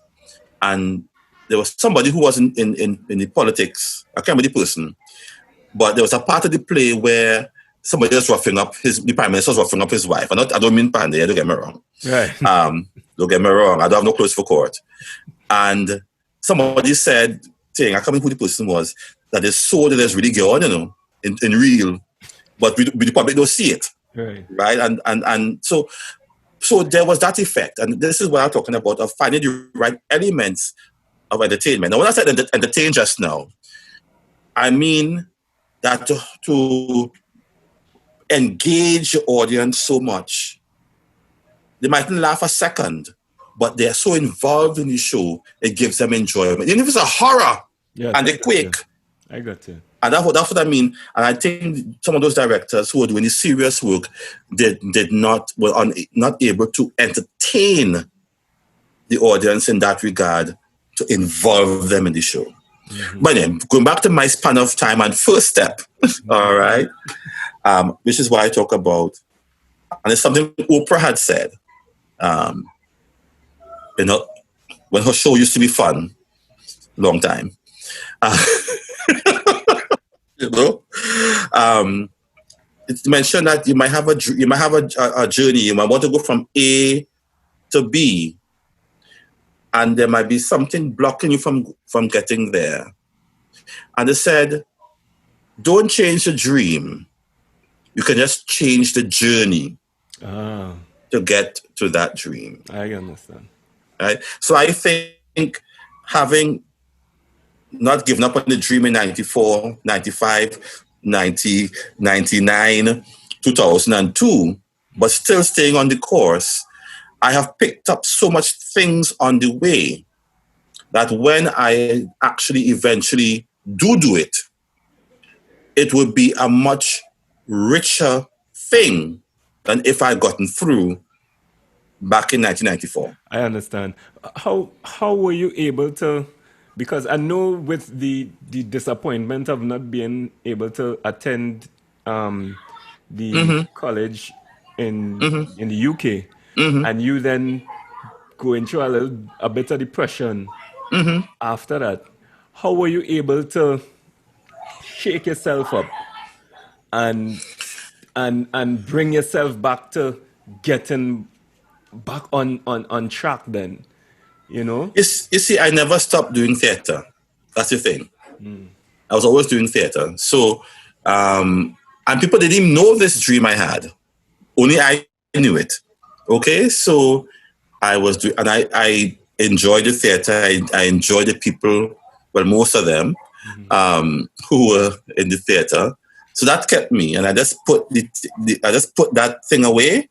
and there was somebody who was in the politics. I can't remember the person, but there was a part of the play where somebody was roughing up the prime minister was roughing up his wife. I don't mean Pandey, don't get me wrong. Right. Don't get me wrong. I don't have no clothes for court. And somebody said, I can't remember who the person was, that they saw that there's really good, you know, in real, but the public don't see it. Right. And so there was that effect. And this is what I'm talking about, of finding the right elements of entertainment. Now, when I said entertain just now, I mean that to engage the audience so much, they mightn't laugh a second, but they're so involved in the show, it gives them enjoyment. Even if it's a horror, and they quake. I got you. And that's what I mean. And I think some of those directors who were doing the serious work were not able to entertain the audience in that regard, to involve them in the show. But then, going back to my span of time and first step, all right, which is what I talk about, and it's something Oprah had said. You know, when her show used to be fun, long time. You know, it's mentioned that you might have a journey. You might want to go from A to B, and there might be something blocking you from getting there. And they said, don't change the dream. You can just change the journey to get to that dream. I understand. Right? So I think having not given up on the dream in 94, 95, 90, 99, 2002, but still staying on the course, I have picked up so much things on the way that when I actually eventually do it, it would be a much richer thing than if I had gotten through back in 1994. I understand. How were you able to, because I know with the disappointment of not being able to attend the college in the UK, and you then going through a bit of depression after that, how were you able to shake yourself up and bring yourself back to getting back on track then, you know? You see, I never stopped doing theater. That's the thing. I was always doing theater. So, and people didn't even know this dream I had. Only I knew it. Okay? So I was doing, and I enjoyed the theater. I enjoyed the people, well, most of them, who were in the theater. So that kept me, and I just put that thing away.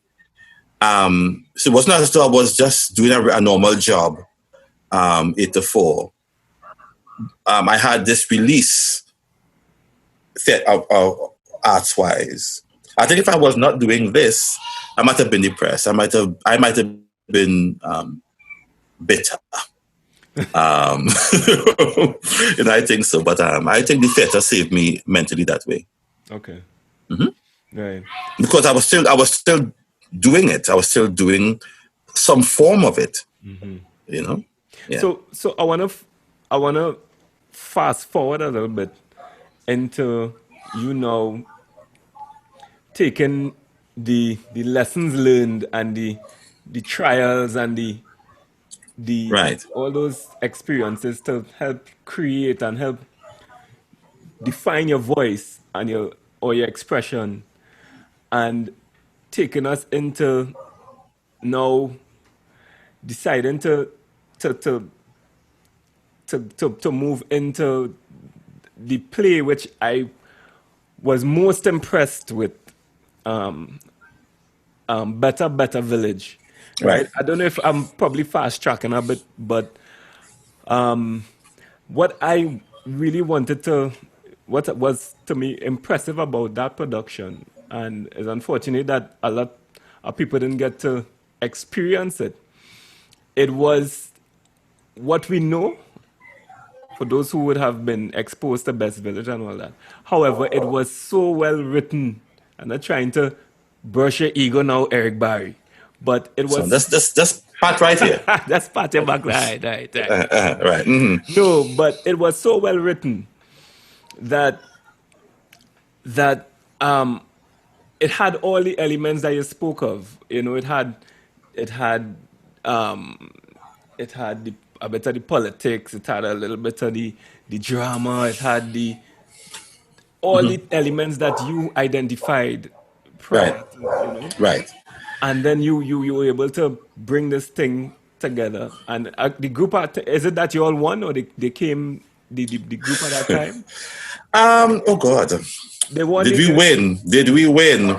So it wasn't as though I was just doing a normal job, 8 to 4. I had this release arts-wise. I think if I was not doing this, I might have been depressed. I might have been bitter. I think so. But I think the theater saved me mentally that way. Okay. Mm-hmm. Right. Because I was still doing it. I was still doing some form of it. Mm-hmm. Yeah. So I wanna fast forward a little bit into taking the lessons learned and the trials and the Right. all those experiences to help create and help define your voice and your expression, and taking us into now deciding to to to move into the play which I was most impressed with, Better Village, right? Right. I don't know if I'm probably fast tracking a bit, but what I really what was to me impressive about that production, and it's unfortunate that a lot of people didn't get to experience it. It was what we know for those who would have been exposed to Best Village and all that. However, it was so well written. I'm not trying to brush your ego now, Eric Barry, but it So was that's part right here. that's part of back, right. Right. Mm-hmm. No, but it was so well written that that it had all the elements that you spoke of. It had um, it had a bit of the politics. It had a little bit of the drama. It had all the elements that you identified Right. prior to. Right. And then you were able to bring this thing together. And the group, is it that you all won, or they came the group at that time? Oh God. They won. Did we win? Did we win?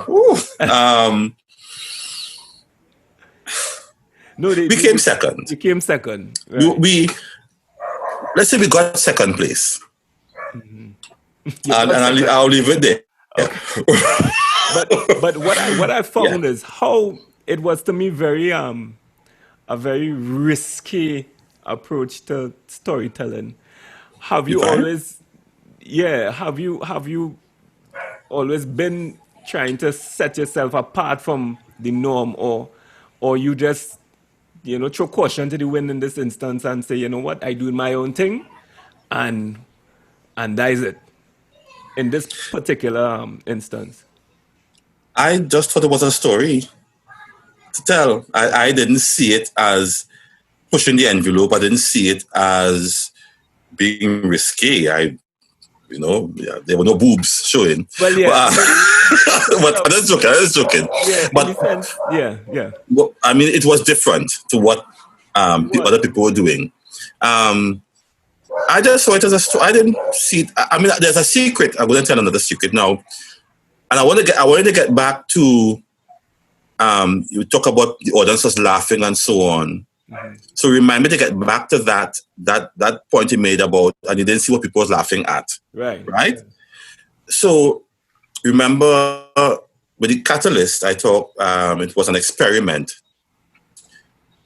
No, we came second. We came second. Right. We let's say we got second place. And I'll leave it there. Okay. but what I found is how it was to me a very risky approach to storytelling. Have you always have you always been trying to set yourself apart from the norm, or you just throw caution to the wind in this instance and say, you know what, I do my own thing, and that is it in this particular instance? I just thought it was a story to tell. I didn't see it as pushing the envelope. I didn't see it as being risky. There were no boobs showing. Well, yeah. But I was joking. Yeah, but in the sense, yeah. Well, I mean, it was different to what the other people were doing. I just saw it as a story. I didn't see it. I mean, there's a secret. I'm going to tell another secret now, and I wanted to get back to. You talk about the audience was laughing and so on. Mm-hmm. So remind me to get back to that point you made about, and you didn't see what people was laughing at. Right. Yeah. So remember with the catalyst, I thought it was an experiment.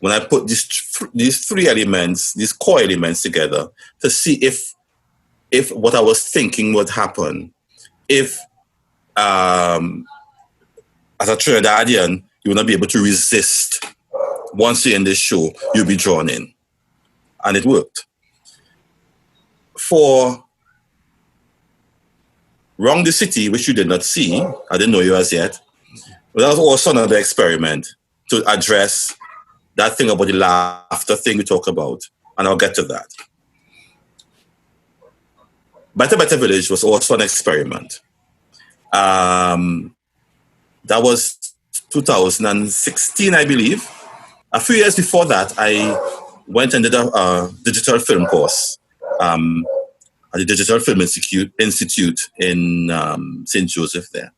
When I put these three elements, these core elements together to see if what I was thinking would happen, if as a Trinidadian, you will not be able to resist. Once you're in this show, you'll be drawn in. And it worked. For Wrong the City, which you did not see, I didn't know you as yet, but that was also another experiment to address that thing about the laughter thing we talk about. And I'll get to that. Better Village was also an experiment. That was 2016, I believe. A few years before that, I went and did a digital film course at the Digital Film Institute in St. Joseph there.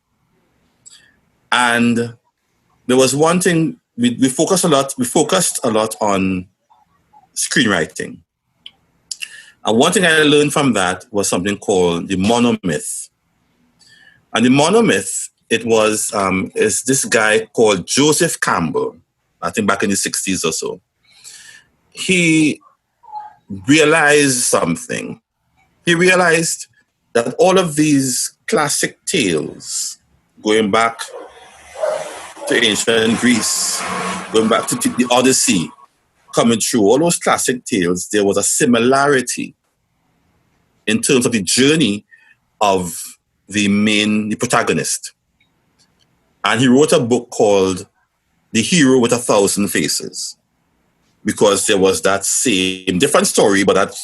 And there was one thing, we focused a lot on screenwriting. And one thing I learned from that was something called the monomyth. And the monomyth, it was is this guy called Joseph Campbell, I think back in the 60s or so. He realized something. He realized that all of these classic tales, going back to ancient Greece, going back to the Odyssey, coming through, all those classic tales, there was a similarity in terms of the journey of the protagonist. And he wrote a book called The Hero with a Thousand Faces, because there was that same different story, but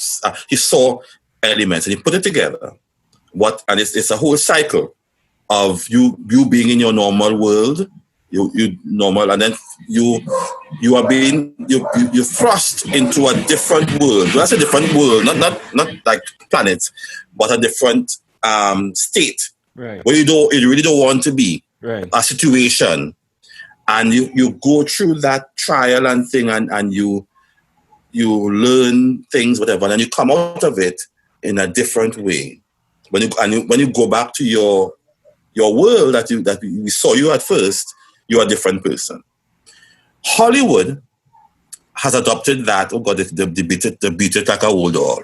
he saw elements and he put it together. And it's a whole cycle of you being in your normal world, you normal, and then you are being you thrust into a different world. That's a different world, not like planets, but a different state, right, where you really don't want to be, right, a situation, and you go through that trial and thing, and you learn things, whatever, and then you come out of it in a different way. When you go back to your world that we saw you at first, you're a different person. Hollywood has adopted that. Oh God, they beat it like a old doll,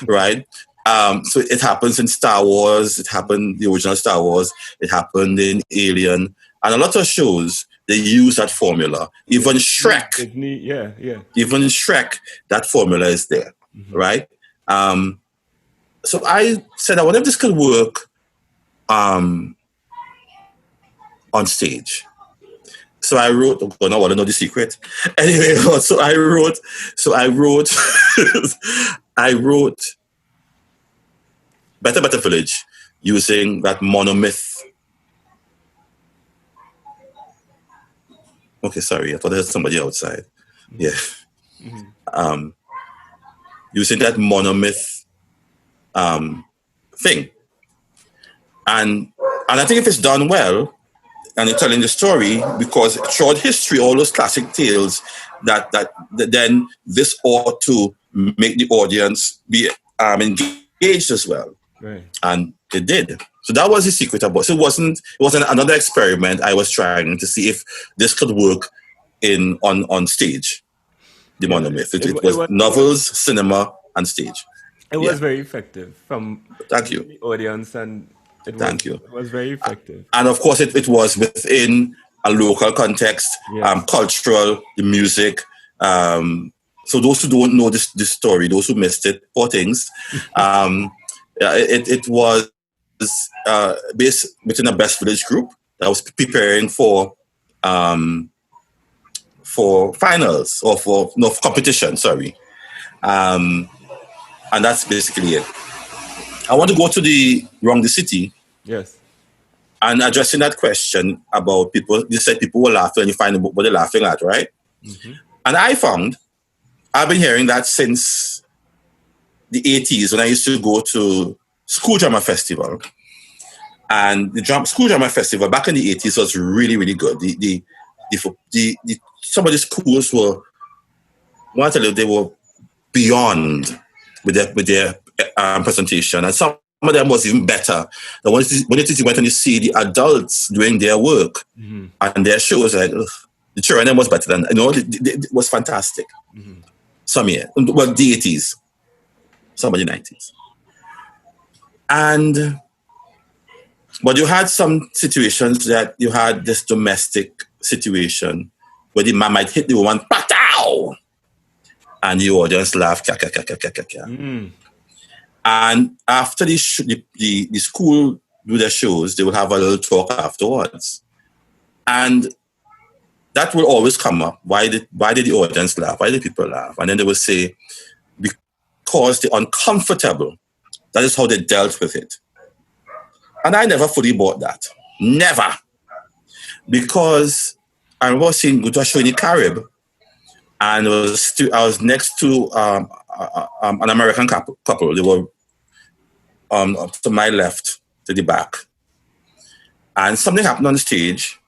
right? So it happens in Star Wars. It happened the original Star Wars. It happened in Alien, and a lot of shows they use that formula. Even Shrek, even Shrek, that formula is there, right? So I said, I wonder if this could work on stage. So I wrote, I want to know the secret. Anyway, so I wrote I wrote Better Village using that monomyth. Okay, sorry, I thought there was somebody outside. Yeah. Using that monomyth thing. And I think if it's done well, and you're telling the story, because throughout history, all those classic tales, that then this ought to make the audience be engaged as well. Right. And it did. So that was the secret about it. So it wasn't another experiment. I was trying to see if this could work on stage. The monomyth. It was novels, cinema, and stage. It was very effective from Thank you. the audience, and Thank you. It was very effective. And of course, it was within a local context, cultural, the music. So those who don't know this story, those who missed it, poor things. It was based within a Best Village group that was preparing for finals or for competition. Sorry, and that's basically it. I want to go to the City. Yes. And addressing that question about people, you said people were laughing and you find what they're laughing at, right? Mm-hmm. And I've been hearing that since the 80s when I used to go to School Drama Festival. And the School Drama Festival back in the 80s was really, really good. Some of the schools were, I want to tell you, they were beyond with their presentation, and some of them was even better. When you went and you see the adults doing their work and their shows, like the children was better than it was fantastic. Mm-hmm. Some year, well, the 80s, some of the 90s, but you had some situations that you had this domestic situation where the man might hit the woman, patow, and the audience laughed, kya, kya, kya, kya, kya, kya. Mm. And after the school do their shows, they will have a little talk afterwards. And that will always come up. Why did the audience laugh? Why did people laugh? And then they will say, because they're uncomfortable. That is how they dealt with it. And I never fully bought that. Never. Because I remember seeing a show in the Caribbean, and I was next to an American couple. They were to my left, to the back. And something happened on the stage,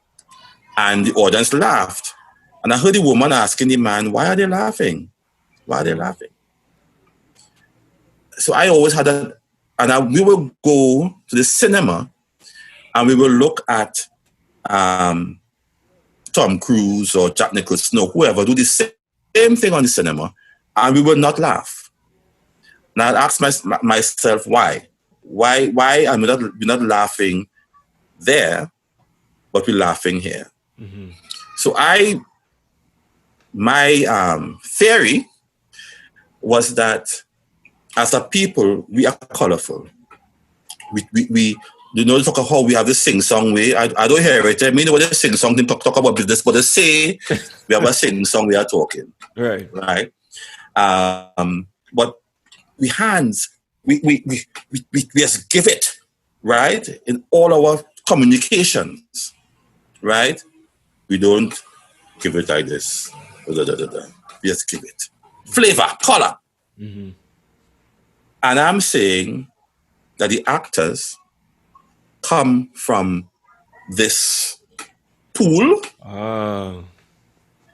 and the audience laughed. And I heard the woman asking the man, why are they laughing? Why are they laughing? So I always had that, and we would go to the cinema, and we will look at Tom Cruise or Jack Nicholson or whoever do the same thing on the cinema, and we will not laugh. Now I ask myself why. Why am we're not laughing there, but we're laughing here? Mm-hmm. So my theory was that as a people, we are colorful. We you know, talk about how we have the sing-song way. I don't hear it. I mean, what the sing-song, they talk about business, but they say we have a sing-song, we are talking. Right. Right? But we hands, we just give it, right? In all our communications, right? We don't give it like this. We just give it. Flavor, color. Mm-hmm. And I'm saying that the actors come from this pool.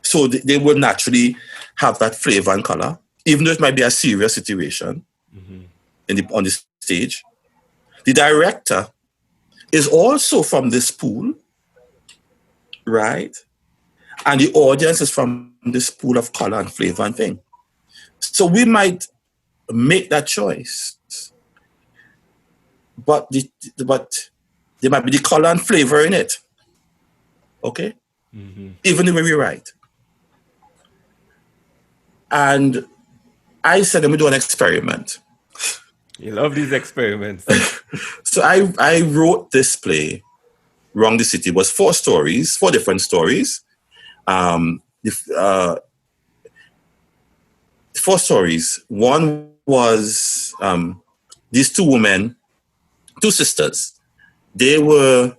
So they will naturally have that flavor and color, even though it might be a serious situation on the stage. The director is also from this pool, right? And the audience is from this pool of color and flavor and thing. So we might make that choice. But there might be the color and flavor in it. Okay? Mm-hmm. Even the way we write. And I said, let me do an experiment. You love these experiments. So I wrote this play, Wrong the City. It was 4 different stories. 4 stories. One was these 2 women, 2 sisters. They were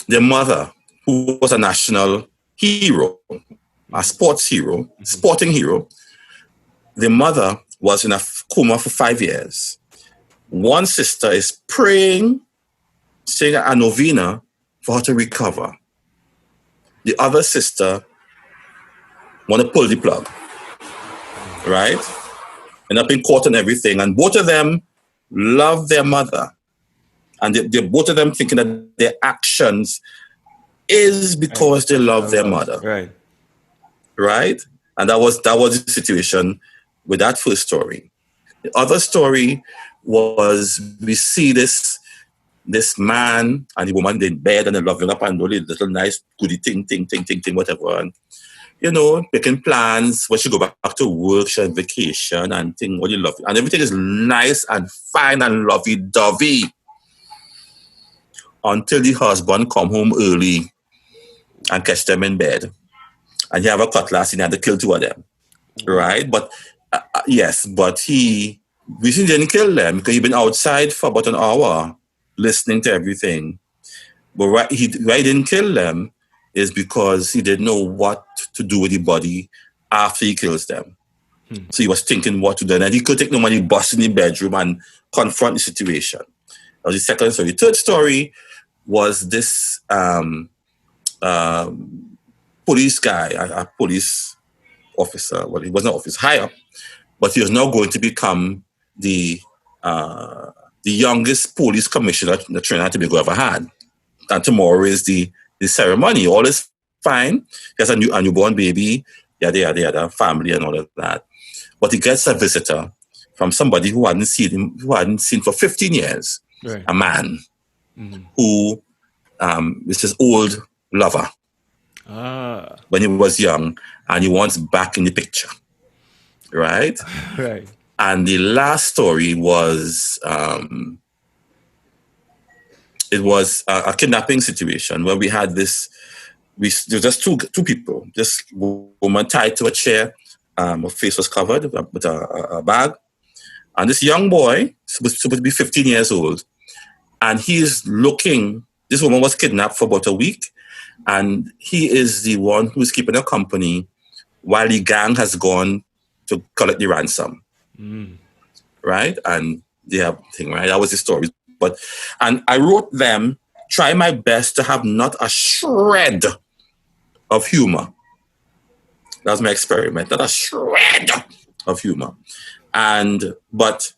their mother, who was a national hero, a sports hero, sporting hero. The mother was in a coma for 5 years. One sister is praying, saying a novena for her to recover. The other sister want to pull the plug, right? End up in court and everything. And both of them love their mother. And they both of them thinking that their actions is because they love their mother. Right. Right? And that was the situation with that first story. The other story was we see this man and the woman in bed and they're loving up and doing little nice goody ting, whatever. And, you know, making plans when she go back to work, she on vacation and thing, what you love. And everything is nice and fine and lovey-dovey. Until the husband come home early and catch them in bed. And he have a cutlass and he had to kill 2 of them. Right? But, yes, but we didn't kill them because he'd been outside for about an hour listening to everything. But why he didn't kill them is because he didn't know what to do with the body after he kills them. So he was thinking what to do. And he could take no money, bust in the bedroom and confront the situation. That was the second story. The third story was this police guy, a police officer. Well, he wasn't an officer, higher, but he was now going to become the youngest police commissioner that Trinidad and Tobago ever had. And tomorrow is the ceremony. All is fine. He has a newborn baby, yada, family and all of that. But he gets a visitor from somebody who hadn't seen for 15 years. Right. A man who is his old lover when he was young, and he wants back in the picture. Right? Right. And the last story was it was a kidnapping situation where we had this. There were just two people. This woman tied to a chair. Her face was covered with a bag, and this young boy was supposed to be 15 years old, and he is looking. This woman was kidnapped for about a week, and he is the one who is keeping her company while the gang has gone to collect the ransom. Right? And they have thing, right? That was the story. And I wrote them, try my best to have not a shred of humor. That was my experiment, not a shred of humor. But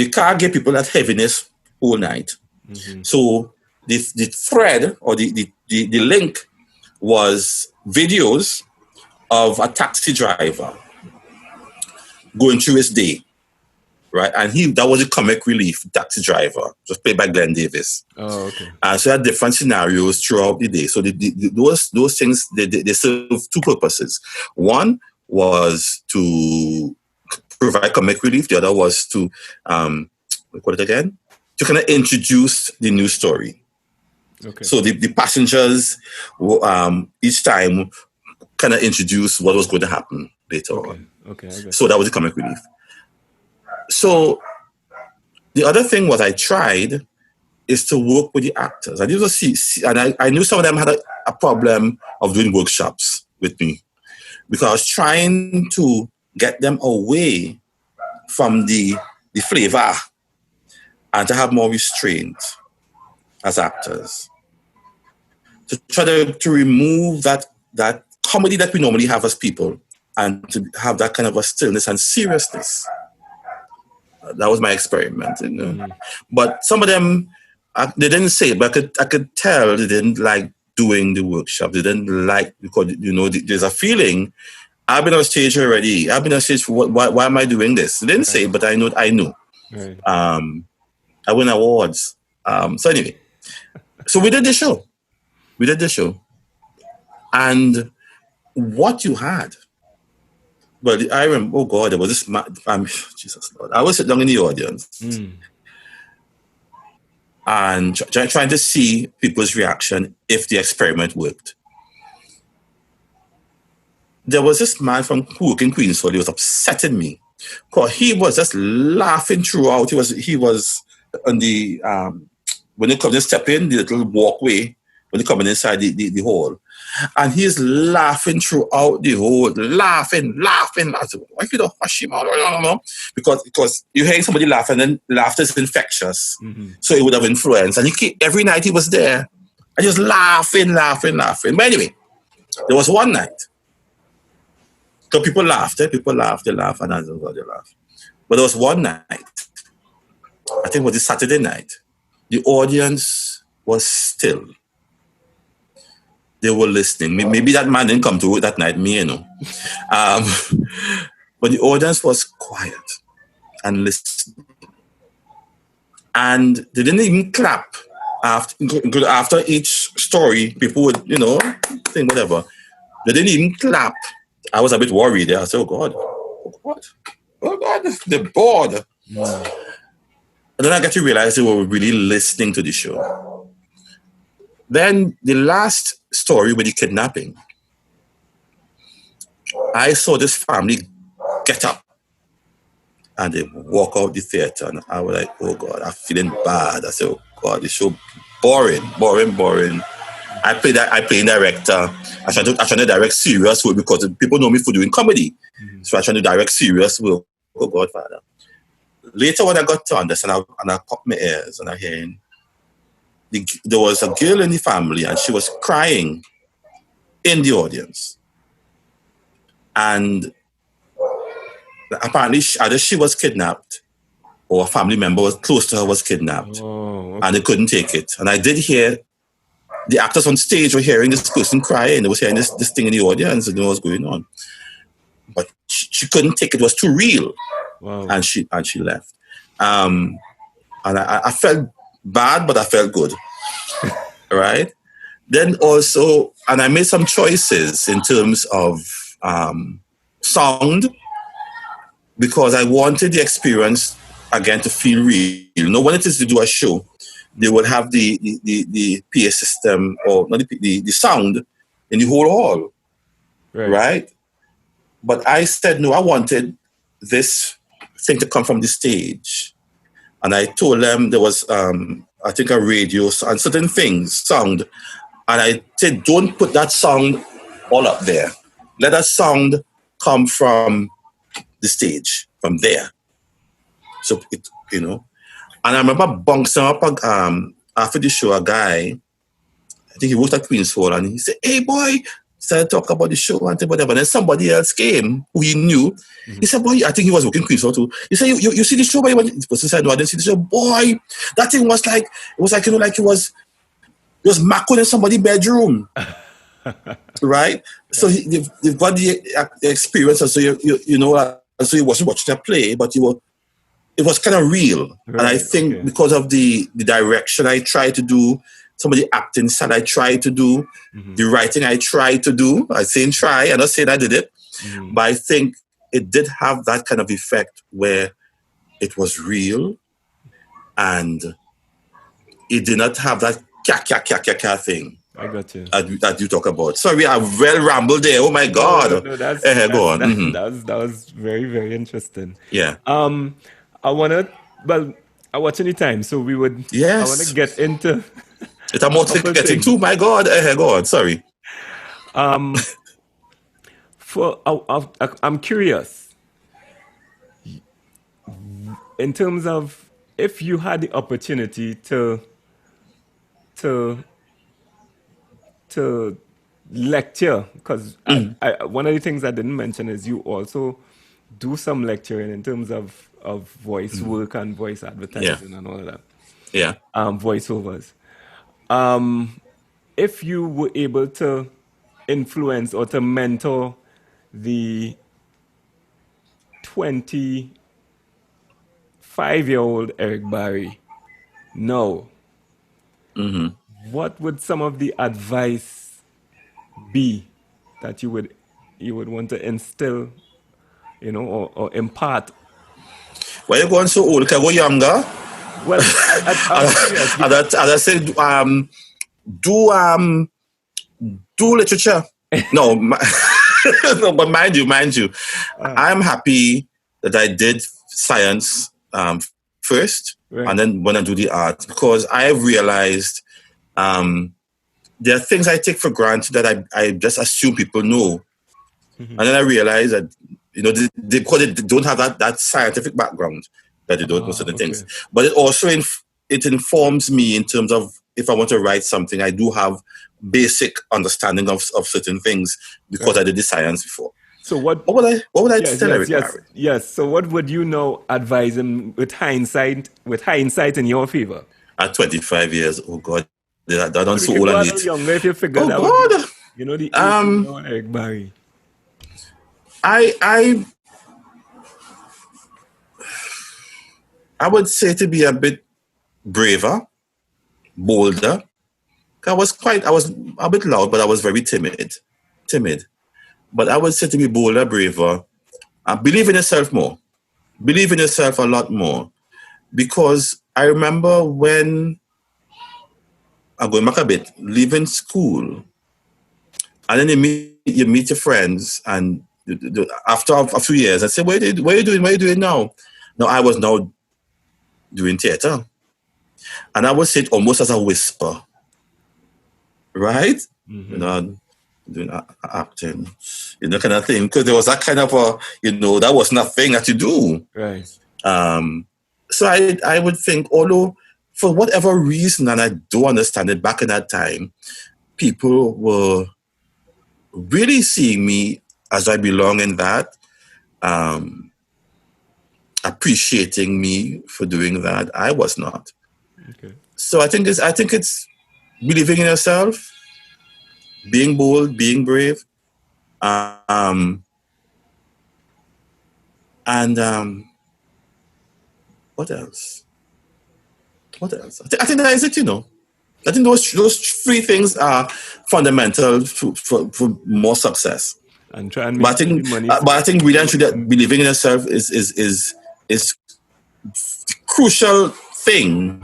you can't give people that heaviness all night. Mm-hmm. So the thread or the link was videos of a taxi driver going through his day, right? And that was a comic relief taxi driver, just played by Glenn Davis. Oh, okay. So had different scenarios throughout the day. So those things they serve two purposes. One was to provide comic relief. The other was to what it again? To kind of introduce the news story. Okay. So the passengers each time kind of introduce what was going to happen later on. Okay. So that was the comic relief. So the other thing was I tried is to work with the actors. I did see and I knew some of them had a problem of doing workshops with me because I was trying to get them away from the flavor and to have more restraint as actors. To try to remove that comedy that we normally have as people and to have that kind of a stillness and seriousness. That was my experiment, you know. Mm. But some of them, they didn't say it, but I could tell they didn't like doing the workshop. They didn't like, because, you know, there's a feeling, I've been on stage already. I've been on stage for why am I doing this? They didn't say it, but I knew. Right. I win awards. So anyway, so we did the show. And what you had, but I remember, oh God, there was this, Jesus Lord. I was sitting down in the audience and trying to see people's reaction if the experiment worked. There was this man from Hook in Queens, so he was upsetting me. Because he was just laughing throughout. He was on the, when they come to step in, the little walkway, when they come in inside the hall. And he's laughing throughout the whole, laughing. Why you don't hush him out? Because you hear somebody laugh and then laughter is infectious. Mm-hmm. So it would have influence. And every night he was there and he was laughing. But anyway, there was one night. So people laughed, they laughed, and they laughed. But there was one night, I think it was a Saturday night, the audience was still. They were listening. Maybe that man didn't come to work that night, you know. But the audience was quiet and listening. And they didn't even clap. After each story, people would, you know, think whatever. They didn't even clap. I was a bit worried. I said, oh God, they're bored. Wow. And then I got to realize they were really listening to the show. Then the last story with the kidnapping, I saw this family get up and they walk out the theater, and I was like, oh God, I'm feeling bad. I said, oh God, this show boring. I play director. I try to direct serious work because people know me for doing comedy. Mm-hmm. So I try to direct serious work. Oh God, Father. Later when I got to understand, and I popped my ears and I heard there was a girl in the family and she was crying in the audience. And apparently either she was kidnapped or a family member was close to her was kidnapped. Oh, okay. And they couldn't take it. And I did hear the actors on stage were hearing this person crying. They was hearing this thing in the audience and know what's going on. But she couldn't take it. It was too real. Wow. And she left. And I felt bad, but I felt good. Right? Then also, and I made some choices in terms of sound because I wanted the experience, again, to feel real. You know, when it is to do a show, they will have the PA system or not the sound in the whole hall, right? But I said, no, I wanted this thing to come from the stage. And I told them there was, I think, a radio and certain things, sound. And I said, don't put that sound all up there. Let that sound come from the stage, from there. So, you know. And I remember bouncing up after the show, a guy, I think he worked at Queen's Hall, and he said, hey, boy, started talking about the show and whatever. And then somebody else came who he knew. He said, boy, I think he was working Queen's Hall too. He said, you see the show? Boy? The person said, no, I didn't see the show. Boy, that thing was like, like it was macking in somebody's bedroom. Right? So they've got the experience. And so, so you wasn't watching a play, but it was kind of real. Right, and I think because of the direction I tried to do, some of the acting style I tried to do, the writing I tried to do, I saying try, I'm not saying I did it, but I think it did have that kind of effect where it was real and it did not have that thing. I got you. That you talk about. Sorry, I well rambled there. Oh my God. No, that's go on. That was very, very interesting. Yeah. I watch any time, so we would. Yes. I want to get into. It's a more getting to. My God. Go on. Sorry. I'm curious. In terms of if you had the opportunity to lecture, because one of the things I didn't mention is you also do some lecturing in terms of voice work and voice advertising and all of that. Yeah. Voiceovers. If you were able to influence or to mentor the 25-year-old Eric Barry, what would some of the advice be that you would want to instill, or impart? Why are you going so old? Can I go younger? Well, as I said, do literature. No, no, but mind you, I'm happy that I did science first, and then when I do the art, because I have realized there are things I take for granted that I just assume people know, and then I realize that because they don't have that scientific background that they don't know certain things. But it also it informs me in terms of if I want to write something, I do have basic understanding of certain things because I did the science before. So what would I tell Eric? Yes. So what would you advise him with hindsight in your favor? At 25 years, oh God, that done so old and late. Younger if you figure that God. The Eric Barry. I would say to be a bit braver, bolder. I was a bit loud, but I was very timid. But I would say to be bolder, braver, and believe in yourself more. Believe in yourself a lot more. Because I remember when I'm going back a bit, leaving school, and then you meet your friends, and after a few years, I say, what are you doing now? No, I was now doing theater. And I would say it almost as a whisper. Right? Doing acting, kind of thing. Because there was that kind of that was not a thing that you do. Right. So I would think, although for whatever reason, and I do understand it, back in that time, people were really seeing me as I belong in that, appreciating me for doing that. I was not. Okay. So I think it's believing in yourself, being bold, being brave, and what else? I think that is it. I think those three things are fundamental for more success. And try and make money. But I think really and truly believing in yourself is the crucial thing.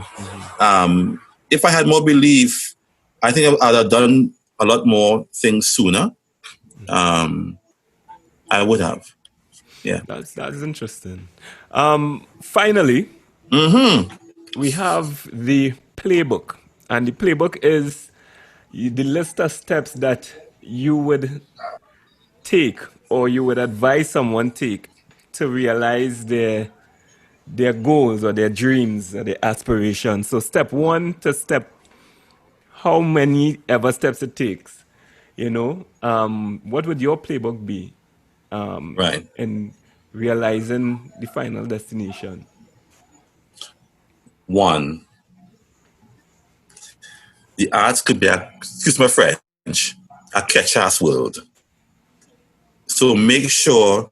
If I had more belief, I think I'd have done a lot more things sooner. I would have. Yeah. That's interesting. Finally, we have the playbook. And the playbook is the list of steps that you would take or you would advise someone take to realize their goals or their dreams or their aspirations. So step 1 to step how many ever steps it takes. What would your playbook be Right. in realizing the final destination? One, the arts could be excuse my French, a catch-ass world. So make sure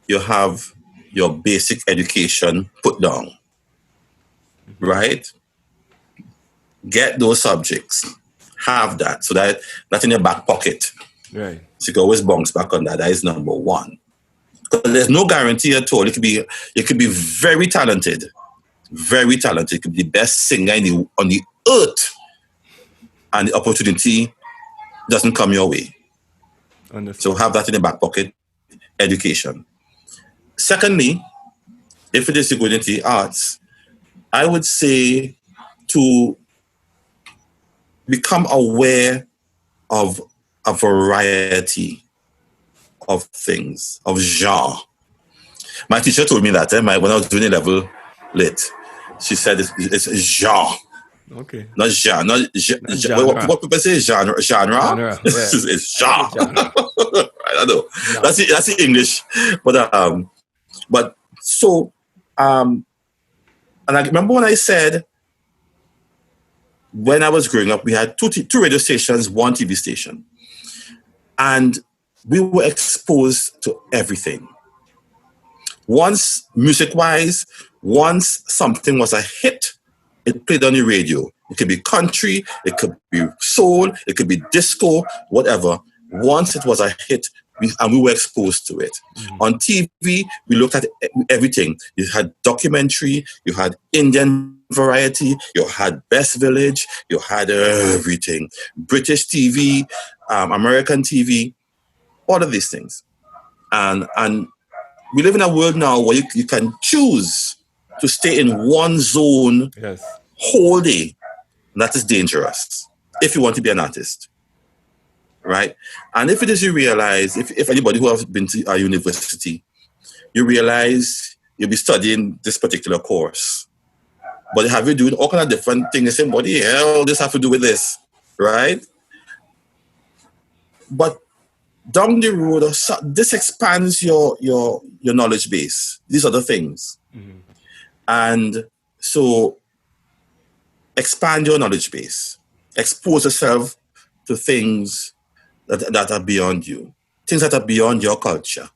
you have your basic education put down, right? Get those subjects, have that, so that that's in your back pocket. Right. So you can always bounce back on that. That is number one. Because there's no guarantee at all. You could be very talented, very talented. You could be the best singer on the earth, and the opportunity doesn't come your way. So Understood. have that in the back pocket. Education. Secondly, if it is to go into the arts, I would say to become aware of a variety of things, of genre. My teacher told me that when I was doing a level lit, she said it's genre, Okay. not genre. Not What, genre. what people say genre. Genre. Yeah. It's I genre. get genre. I don't know. Genre. That's the English, but so and I remember when I said when I was growing up, we had two radio stations, one TV station, and we were exposed to everything. Once, music-wise, once something was a hit, it played on the radio. It could be country, it could be soul, it could be disco, whatever. Once it was a hit, we were exposed to it. Mm-hmm. On TV, we looked at everything. You had documentary, you had Indian variety, you had Best Village, you had everything. British TV, American TV, all of these things. And we live in a world now where you can choose to stay in one zone Yes. whole day. And that is dangerous if you want to be an artist, right? And if it is you realize, if anybody who has been to a university, you realize you'll be studying this particular course, but have you doing all kind of different things? You say, what the hell this have to do with this, right? But down the road, this expands your knowledge base. These other things, Mm-hmm. and so expand your knowledge base. Expose yourself to things that are beyond you, things that are beyond your culture.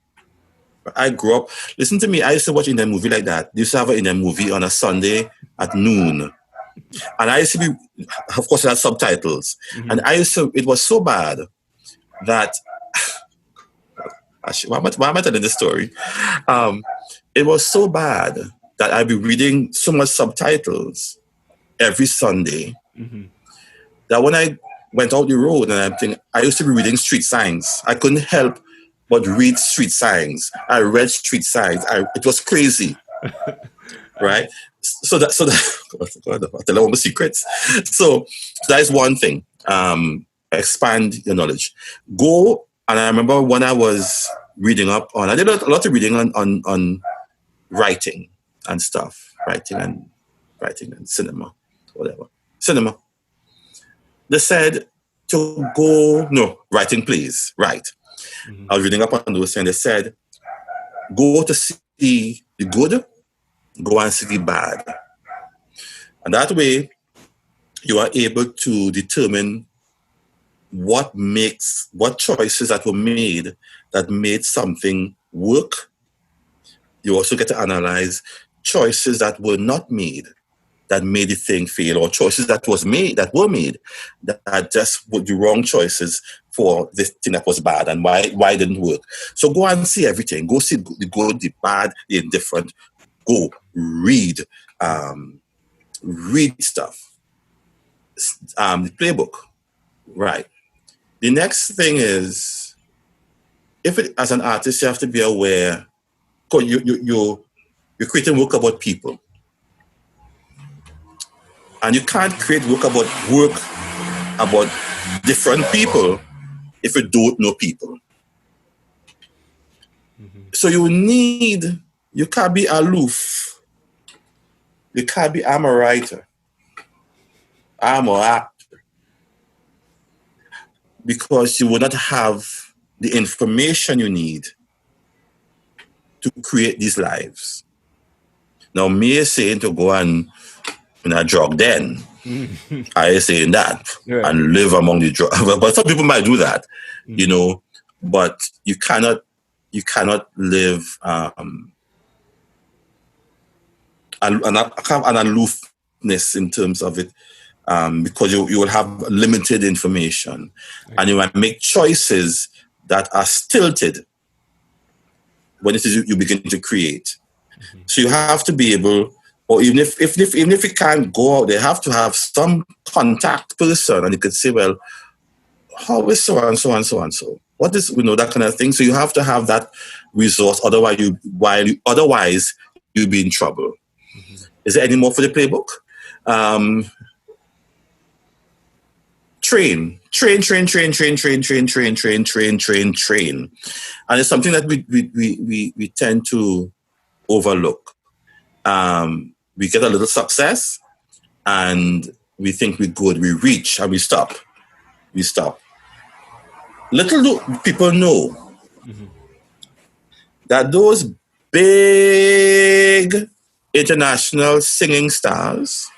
I grew up. Listen to me. I used to watch Indian movie like that. They used to have an Indian movie on a Sunday at noon, and I used to be, of course, it had subtitles, Mm-hmm. and I used to. It was so bad that. Why am I telling this story? It was so bad that I'd be reading so much subtitles every Sunday Mm-hmm. that when I went out the road and I used to be reading street signs. I couldn't help but read street signs. I read street signs. It was crazy, right? So that God, I'll tell you all my secrets. So that is one thing. Expand your knowledge. Go. And I remember when I was reading up on, I did a lot of reading on writing and stuff, writing and cinema, whatever. Cinema. They said to go, no, writing plays, right. Mm-hmm. I was reading up on those and they said, go to see the good, go and see the bad. And that way, you are able to determine what choices that were made that made something work. You also get to analyze choices that were not made that made the thing fail, or choices that were made that just were the wrong choices for this thing that was bad and why it didn't work. So go and see everything. Go see the good, the bad, the indifferent. Go read stuff. The playbook, right? The next thing is, as an artist, you have to be aware. You're creating work about people, and you can't create work about different people if you don't know people. Mm-hmm. So you can't be aloof. You can't be, I'm a writer, I'm an actor. because you will not have the information you need to create these lives. Now, me is saying to go and drug den. I is saying that Right. and live among the drug. But some people might do that, But you cannot live an aloofness in terms of it, because you will have limited information, and you might make choices that are stilted when it is you begin to create. So you have to be able, or even if you can't go out, they have to have some contact person, and you could say, well, how is so and so and so and so? What is that kind of thing? So you have to have that resource, otherwise you'll be in trouble. Is there any more for the playbook? Train. And it's something that we tend to overlook. We get a little success and we think we're good. We reach and we stop. Little do people know that those big international singing stars,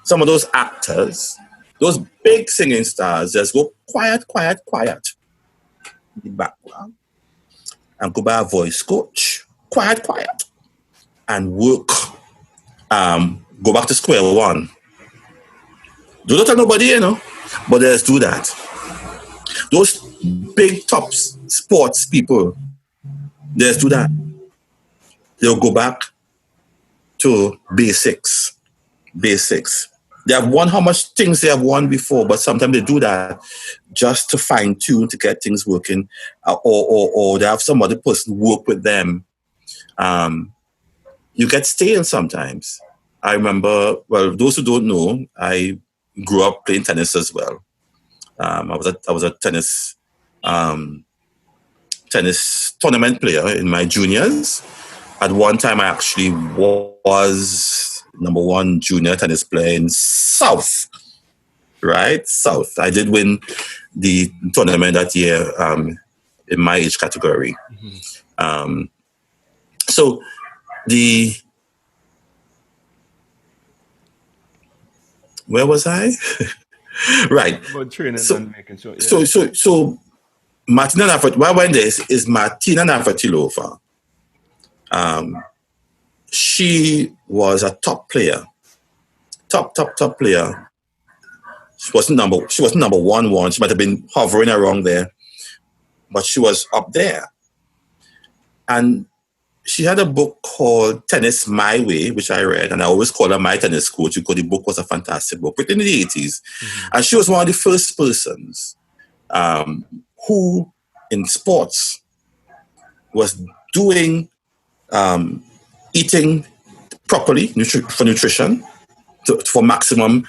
some of those actors, those big singing stars, just go quiet in the background and go by a voice coach, quiet, and work. Go back to square one. Do not tell nobody, but let's do that. Those big top sports people, let's do that. They'll go back to basics. They have won how much things they have won before, but sometimes they do that just to fine tune to get things working, or they have some other person work with them. You get stale sometimes. I remember, well, those who don't know, I grew up playing tennis as well. I was a tennis tournament player in my juniors. At one time, I actually was number one junior tennis player in South. Right? South. I did win the tournament that year in my age category. So where was I? Right. About training So, and making sure. Yeah. so Martina Navratilova, why I went there is Martina Navratilova. She was a top player. Top player. She wasn't number one. She might have been hovering around there, but she was up there. And she had a book called Tennis My Way, which I read, and I always call her my tennis coach because the book was a fantastic book, written in the 80s. And she was one of the first persons who, in sports, was doing eating properly for nutrition, for maximum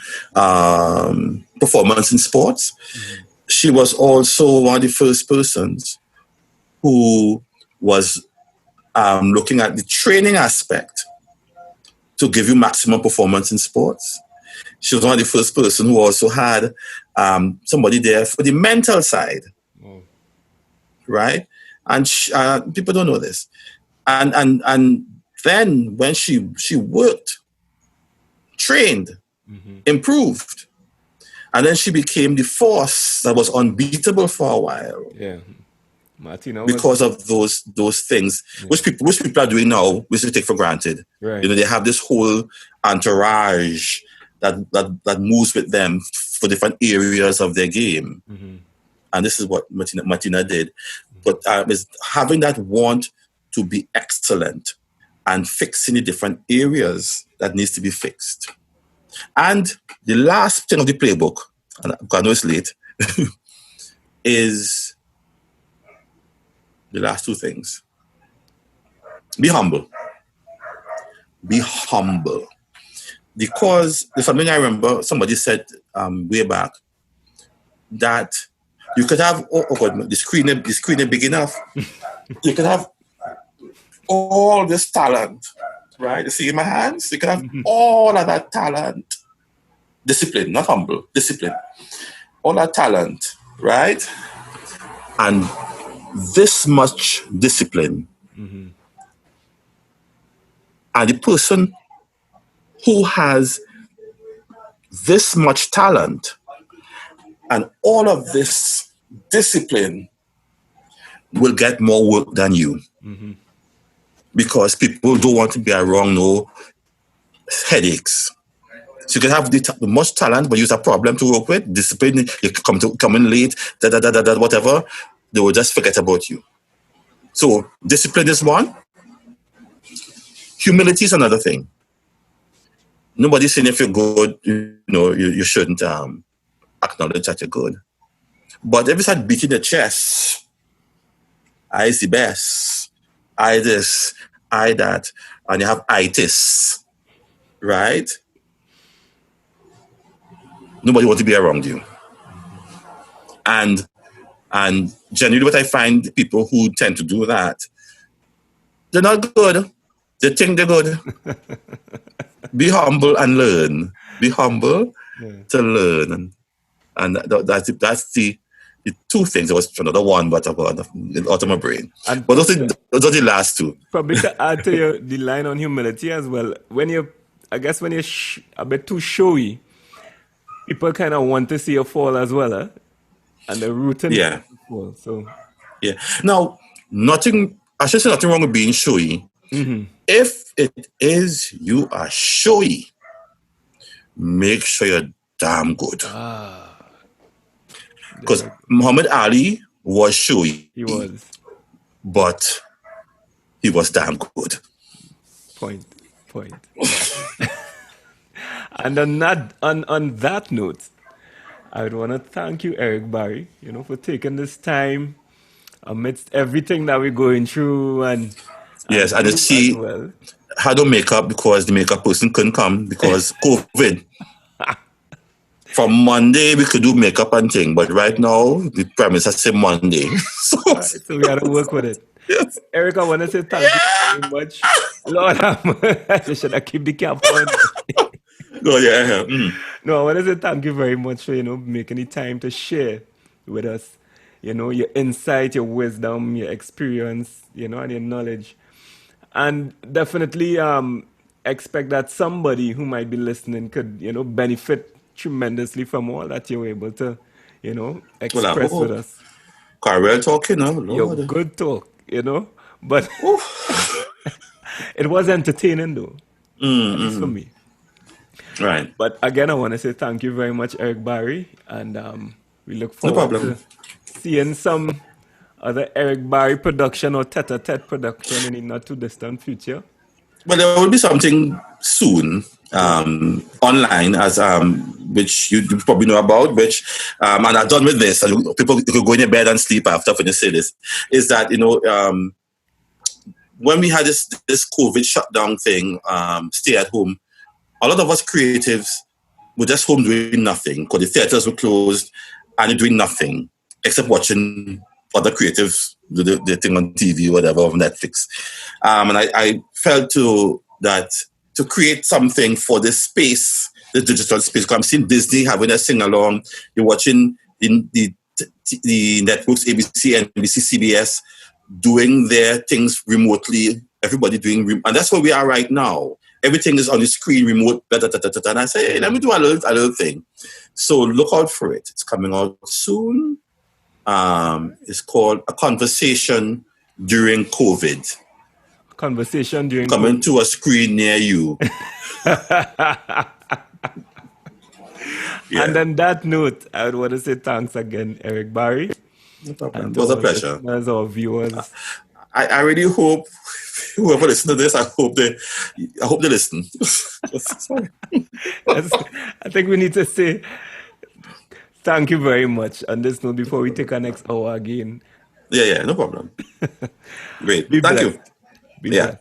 performance in sports. She was also one of the first persons who was looking at the training aspect to give you maximum performance in sports. She was one of the first person who also had somebody there for the mental side, right? And people don't know this. And then when she worked, trained, improved, and then she became the force that was unbeatable for a while. Yeah. Martina because of those things, which people are doing now, which they take for granted. Right. They have this whole entourage that moves with them for different areas of their game, and this is what Martina did. But is having that want to be excellent and fixing the different areas that needs to be fixed. And the last thing of the playbook, and I know it's late, is the last two things. Be humble. Be humble. Because there's something I remember somebody said way back, that you could have, the screen is big enough. You could have all this talent, right? You see in my hands? You could have all of that talent. Discipline, not humble, discipline. All that talent. right? And this much discipline. And the person who has this much talent and all of this discipline will get more work than you. Because people don't want to be around no headaches. So you can have the much talent, but use a problem to work with, discipline, you come in late, whatever, they will just forget about you. So discipline is one. Humility is another thing. Nobody's saying if you're good, you shouldn't acknowledge that you're good. But if you start beating the chest, I is the best, I this, I that, and you have itis, right? Nobody wants to be around you. And generally what I find people who tend to do that, they're not good. They think they're good. Be humble and learn. Be humble to learn. And that's the two things. There was another one, but out of my brain. And but those are the last two. Probably to add to the line on humility as well. When you're a bit too showy, people kind of want to see you fall as well, eh? And they're rooting for you to fall. So now, I should say nothing wrong with being showy. If it is you are showy, make sure you're damn good. Because Muhammad Ali was showy. He was. But he was damn good. Point. And on that note, I would want to thank you, Eric Barry, for taking this time amidst everything that we're going through. And yes, and you see, I don't make up because the makeup person couldn't come because COVID. From Monday, we could do makeup and thing, but right now, the premise has said Monday. So we got to work with it. Yes. Eric, I want to say thank you very much. Lord, I should have keep the cap on. No, I want to say thank you very much for, making the time to share with us, your insight, your wisdom, your experience, and your knowledge. And definitely expect that somebody who might be listening could, benefit tremendously from all that you were able to, express with us. Carwell talk, Lord. Your good talk, but it was entertaining though, at least for me. Right. But again, I want to say thank you very much, Eric Barry, and we look forward to seeing some other Eric Barry production or tete-a-tete production in the not too distant future. Well, there will be something soon online, as which you probably know about, which and I'm done with this. People could go in their bed and sleep after when you say this. Is that when we had this COVID shutdown thing, stay at home, a lot of us creatives were just home doing nothing because the theaters were closed and you're doing nothing except watching other creatives do the thing on TV, whatever, on Netflix. And I felt that to create something for this space, the digital space, because I'm seeing Disney having a sing-along, you're watching the networks, ABC, NBC, CBS, doing their things remotely, everybody doing, and that's where we are right now. Everything is on the screen, remote, and I say, hey, let me do a little thing. So look out for it. It's coming out soon. It's called A Conversation During COVID. Conversation during Coming COVID. to a screen near you. And on that note, I would want to say thanks again, Eric Barry. No problem. It was a pleasure. As our viewers. I really hope whoever listens to this, I hope they listen. Sorry. I think we need to say thank you very much on this note before we take our next hour again. Yeah, no problem. Great. Be Thank blessed. you. Be blessed.